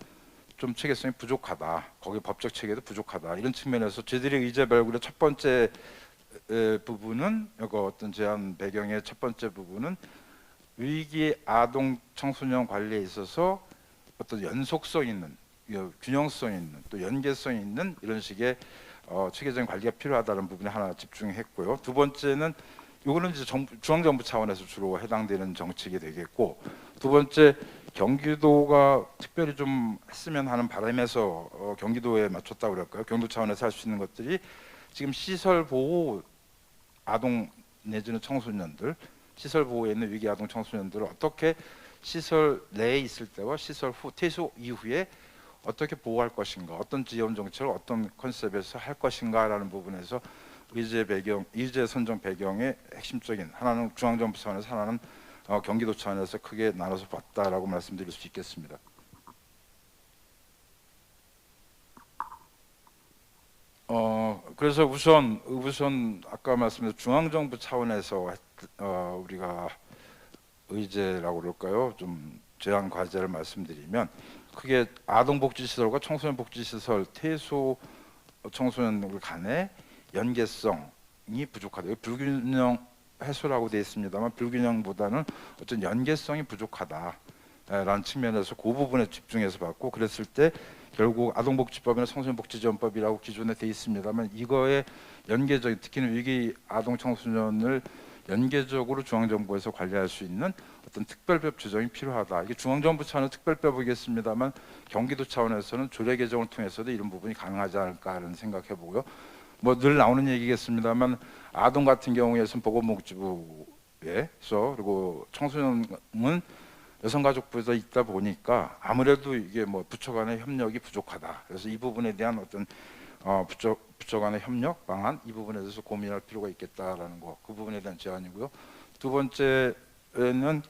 좀 체계성이 부족하다. 거기 법적 체계도 부족하다. 이런 측면에서 저희들이 의제 발굴의 첫 번째 부분은 이거 어떤 제안 배경의 첫 번째 부분은 위기 아동 청소년 관리에 있어서 어떤 연속성 있는 균형성 있는 또 연계성 있는 이런 식의 체계적인 관리가 필요하다는 부분에 하나 집중했고요. 두 번째는 이거는 이제 중앙정부 차원에서 주로 해당되는 정책이 되겠고, 두 번째 경기도가 특별히 좀 했으면 하는 바람에서 경기도에 맞췄다고 그럴까요? 경기도 차원에서 할 수 있는 것들이 지금 시설 보호 아동 내지는 청소년들, 시설 보호에 있는 위기 아동 청소년들을 어떻게 시설 내에 있을 때와 시설 후 퇴소 이후에 어떻게 보호할 것인가, 어떤 지원 정책을 어떤 컨셉에서 할 것인가라는 부분에서 의제 선정 배경의 핵심적인 하나는 중앙정부 차원에서 하나는 경기도 차원에서 크게 나눠서 봤다라고 말씀드릴 수 있겠습니다. 그래서 우선 아까 말씀드린 중앙정부 차원에서 우리가 의제라고 그럴까요? 좀 제한 과제를 말씀드리면 크게 아동복지시설과 청소년복지시설 퇴소 청소년들 간의 연계성이 부족하다. 불균형 해소라고 되어 있습니다만 불균형보다는 어떤 연계성이 부족하다라는 측면에서 그 부분에 집중해서 봤고, 그랬을 때 결국 아동복지법이나 청소년복지지원법이라고 기존에 되어 있습니다만 이거의 연계적인, 특히는 위기 아동 청소년을 연계적으로 중앙정부에서 관리할 수 있는 어떤 특별법 조정이 필요하다. 이게 중앙정부 차원은 특별법이겠습니다만 경기도 차원에서는 조례 개정을 통해서도 이런 부분이 가능하지 않을까라는 생각해보고요. 뭐 늘 나오는 얘기겠습니다만 아동 같은 경우에는 보건복지부에서, 그리고 청소년은 여성가족부에서 있다 보니까 아무래도 이게 뭐 부처 간의 협력이 부족하다. 그래서 이 부분에 대한 어떤 부처 간의 협력 방안, 이 부분에 대해서 고민할 필요가 있겠다라는 거, 그 부분에 대한 제안이고요. 두 번째는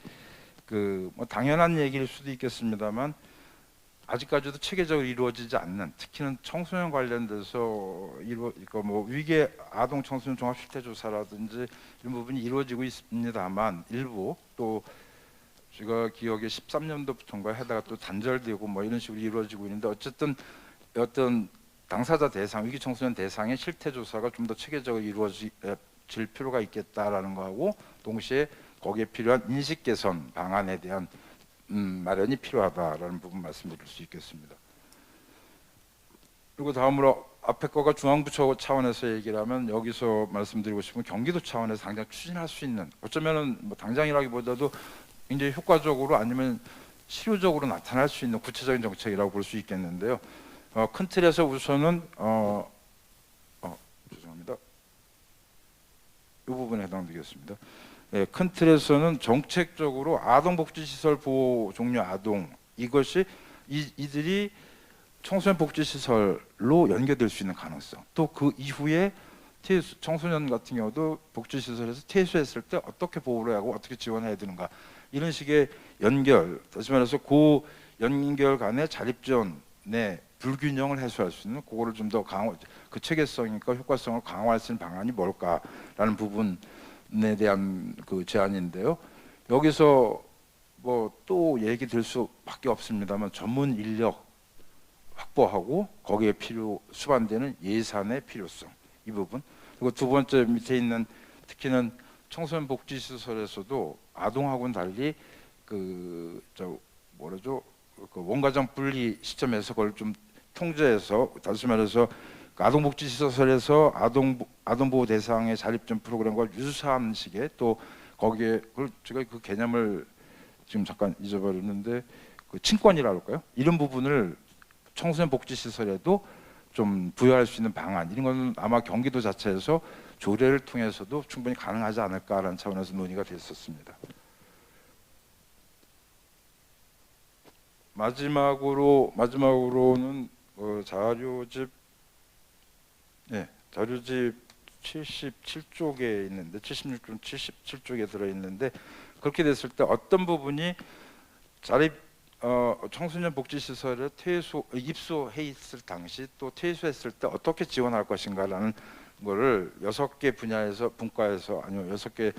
뭐 당연한 얘기일 수도 있겠습니다만 아직까지도 체계적으로 이루어지지 않는, 특히는 청소년 관련돼서 뭐 위기 아동 청소년 종합 실태 조사라든지 이런 부분이 이루어지고 있습니다만 일부 또 제가 기억에 13년도부터인가 하다가 또 단절되고 뭐 이런 식으로 이루어지고 있는데, 어쨌든 어떤 당사자 대상, 위기 청소년 대상의 실태 조사가 좀 더 체계적으로 이루어질 필요가 있겠다라는 거하고 동시에 거기에 필요한 인식 개선 방안에 대한 마련이 필요하다라는 부분 말씀드릴 수 있겠습니다. 그리고 다음으로 앞에 거가 중앙부처 차원에서 얘기를 하면 여기서 말씀드리고 싶은 경기도 차원에서 당장 추진할 수 있는, 어쩌면은 뭐 당장이라기보다도 굉장히 효과적으로 아니면 실효적으로 나타날 수 있는 구체적인 정책이라고 볼 수 있겠는데요. 큰 틀에서 우선은 죄송합니다. 이 부분에 해당되겠습니다. 네, 큰 틀에서는 정책적으로 아동복지시설 보호 종류 아동, 이것이 이들이 청소년 복지시설로 연계될 수 있는 가능성, 또 그 이후에 청소년 같은 경우도 복지시설에서 퇴소했을 때 어떻게 보호를 하고 어떻게 지원해야 되는가, 이런 식의 연결, 다시 말해서 그 연결 간의 자립지원의 불균형을 해소할 수 있는, 그거를 좀 더 그 체계성이니까 효과성을 강화할 수 있는 방안이 뭘까라는 부분에 대한 그 제안인데요. 여기서 뭐 또 얘기 들 수밖에 없습니다만 전문 인력 확보하고 거기에 수반되는 예산의 필요성, 이 부분. 그리고 두 번째 밑에 있는 특히는 청소년 복지시설에서도 아동하고는 달리 그 원가정 분리 시점에서 그걸 좀 통제해서, 다시 말해서 아동복지시설에서 아동보호 대상의 자립전 프로그램과 유사한 식의, 또 거기에 제가 그 개념을 지금 잠깐 잊어버렸는데 그 친권이라고 할까요? 이런 부분을 청소년 복지시설에도 좀 부여할 수 있는 방안, 이런 건 아마 경기도 자체에서 조례를 통해서도 충분히 가능하지 않을까라는 차원에서 논의가 됐었습니다. 마지막으로는 자료집 77쪽에 있는데 76쪽 77쪽에 들어 있는데, 그렇게 됐을 때 어떤 부분이 청소년 복지시설에 입소해 있을 당시 또 퇴소했을 때 어떻게 지원할 것인가라는 거를 6개 분과에서 아니면 6개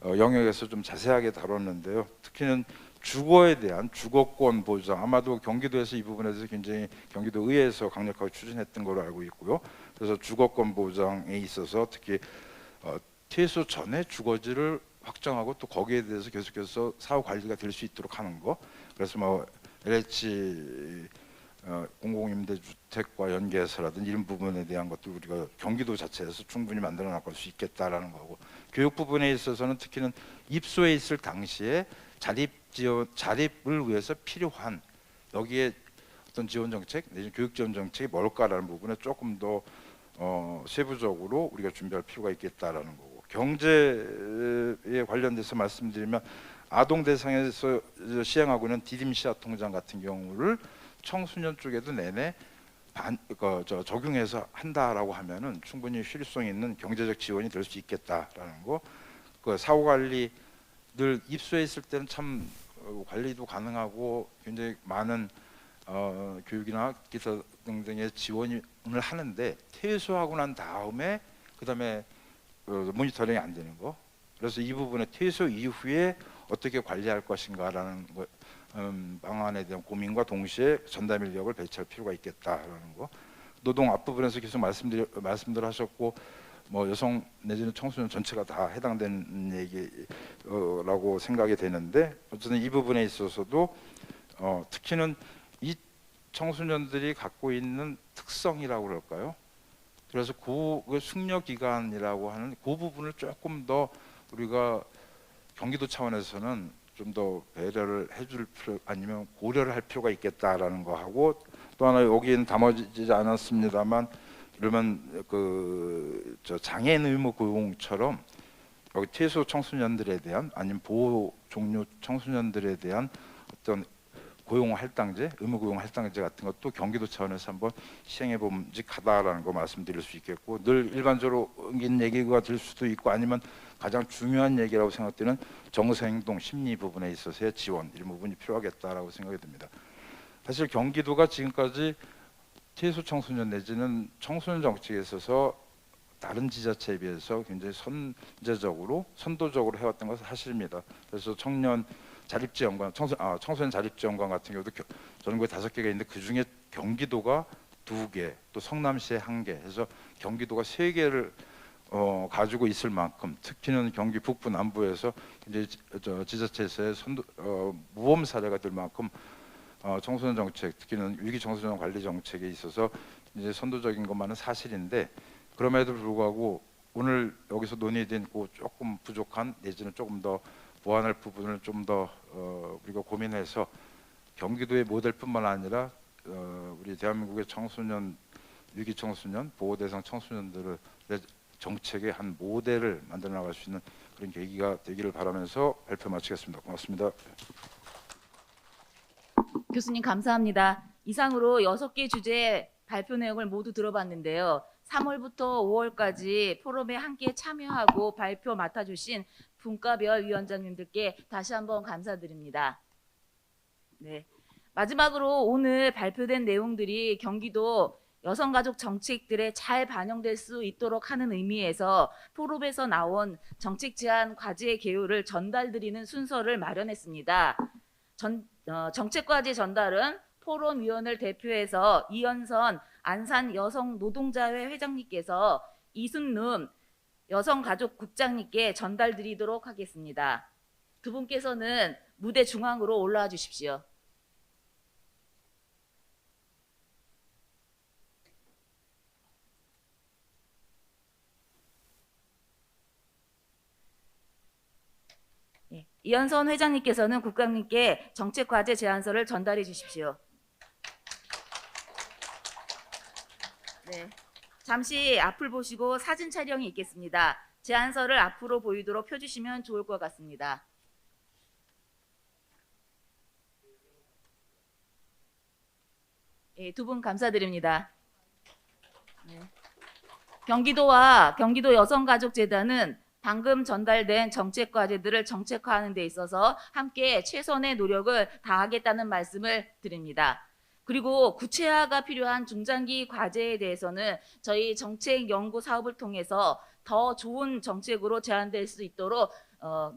영역에서 좀 자세하게 다뤘는데요. 특히는 주거에 대한 주거권 보장, 아마도 경기도에서 이 부분에 대해서 굉장히 경기도 의회에서 강력하게 추진했던 걸로 알고 있고요. 그래서 주거권 보장에 있어서 특히 퇴소 전에 주거지를 확정하고 또 거기에 대해서 계속해서 사후 관리가 될 수 있도록 하는 거. 그래서 뭐 LH 공공임대주택과 연계해서라든 이런 부분에 대한 것도 우리가 경기도 자체에서 충분히 만들어 나갈 수 있겠다라는 거고, 교육 부분에 있어서는 특히는 입소해 있을 당시에 자립을 위해서 필요한 여기에 어떤 지원 정책, 내지는 교육 지원 정책이 뭘까라는 부분에 조금 더 세부적으로 우리가 준비할 필요가 있겠다라는 거고, 경제에 관련돼서 말씀드리면 아동 대상에서 시행하고 있는 디딤시아 통장 같은 경우를 청소년 쪽에도 내내 적용해서 한다라고 하면은 충분히 실효성 있는 경제적 지원이 될 수 있겠다라는 거. 그 사후 관리 늘 입소해 있을 때는 참 관리도 가능하고 굉장히 많은 교육이나 기타 등등의 지원을 하는데, 퇴소하고 난 다음에 그다음에 모니터링이 안 되는 거. 그래서 이 부분에 퇴소 이후에 어떻게 관리할 것인가라는 거, 방안에 대한 고민과 동시에 전담 인력을 배치할 필요가 있겠다라는 거. 노동 앞부분에서 계속 말씀들 하셨고, 뭐 여성 내지는 청소년 전체가 다 해당되는 얘기라고 생각이 되는데, 어쨌든 이 부분에 있어서도 특히는 이 청소년들이 갖고 있는 특성이라고 그럴까요? 그래서 그 숙려 기간이라고 하는 그 부분을 조금 더 우리가 경기도 차원에서는 좀 더 배려를 해줄 필요, 아니면 고려를 할 필요가 있겠다라는 거 하고, 또 하나 여기는 담아지지 않았습니다만, 그러면 저 장애인 의무 고용처럼 여기 퇴소 청소년들에 대한, 아니면 보호 종료 청소년들에 대한 어떤 고용 할당제, 의무 고용 할당제 같은 것도 경기도 차원에서 한번 시행해 봄직하다라는 거 말씀드릴 수 있겠고, 늘 일반적인 얘기가 될 수도 있고, 아니면 가장 중요한 얘기라고 생각되는 정서행동 심리 부분에 있어서의 지원, 이런 부분이 필요하겠다라고 생각이 듭니다. 사실 경기도가 지금까지 퇴소 청소년 내지는 청소년 정책에 있어서 다른 지자체에 비해서 굉장히 선도적으로 해왔던 것은 사실입니다. 그래서 청년 자립지원관, 청소년 자립지원관 같은 경우도 전국에 5개가 있는데 그 중에 경기도가 2개, 또 성남시에 1개 해서 경기도가 3개를 가지고 있을 만큼, 특히는 경기 북부 남부에서 이제 지자체에서의 모범 사례가 될 만큼 청소년 정책, 특히는 위기 청소년 관리 정책에 있어서 이제 선도적인 것만은 사실인데, 그럼에도 불구하고 오늘 여기서 논의된 그 조금 부족한 내지는 조금 더 보완할 부분을 좀 더 우리가 고민해서 경기도의 모델뿐만 아니라 우리 대한민국의 청소년, 위기 청소년, 보호 대상 청소년들의 정책의 한 모델을 만들어 나갈 수 있는 그런 계기가 되기를 바라면서 발표 마치겠습니다. 고맙습니다. 교수님 감사합니다. 이상으로 6개 주제 발표 내용을 모두 들어봤는데요. 3월부터 5월까지 포럼에 함께 참여하고 발표 맡아주신 분과별 위원장님들께 다시 한번 감사드립니다. 네. 마지막으로 오늘 발표된 내용들이 경기도 여성가족 정책들에 잘 반영될 수 있도록 하는 의미에서 포럼에서 나온 정책 제안 과제 개요를 전달드리는 순서를 마련했습니다. 정책 과제 전달은 포럼 위원을 대표해서 이현선 안산 여성노동자회 회장님께서 이순름 여성가족국장님께 전달드리도록 하겠습니다. 두 분께서는 무대 중앙으로 올라와 주십시오. 이현선 회장님께서는 국장님께 정책과제 제안서를 전달해 주십시오. 네, 잠시 앞을 보시고 사진 촬영이 있겠습니다. 제안서를 앞으로 보이도록 펴주시면 좋을 것 같습니다. 두 분 감사드립니다. 네. 경기도와 경기도 여성가족재단은 방금 전달된 정책 과제들을 정책화하는 데 있어서 함께 최선의 노력을 다하겠다는 말씀을 드립니다. 그리고 구체화가 필요한 중장기 과제에 대해서는 저희 정책 연구 사업을 통해서 더 좋은 정책으로 제안될 수 있도록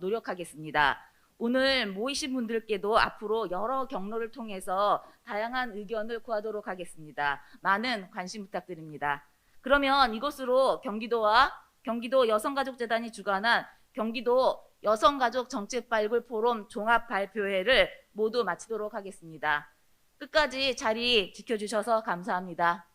노력하겠습니다. 오늘 모이신 분들께도 앞으로 여러 경로를 통해서 다양한 의견을 구하도록 하겠습니다. 많은 관심 부탁드립니다. 그러면 이것으로 경기도 여성가족재단이 주관한 경기도 여성가족 정책 발굴 포럼 종합 발표회를 모두 마치도록 하겠습니다. 끝까지 자리 지켜주셔서 감사합니다.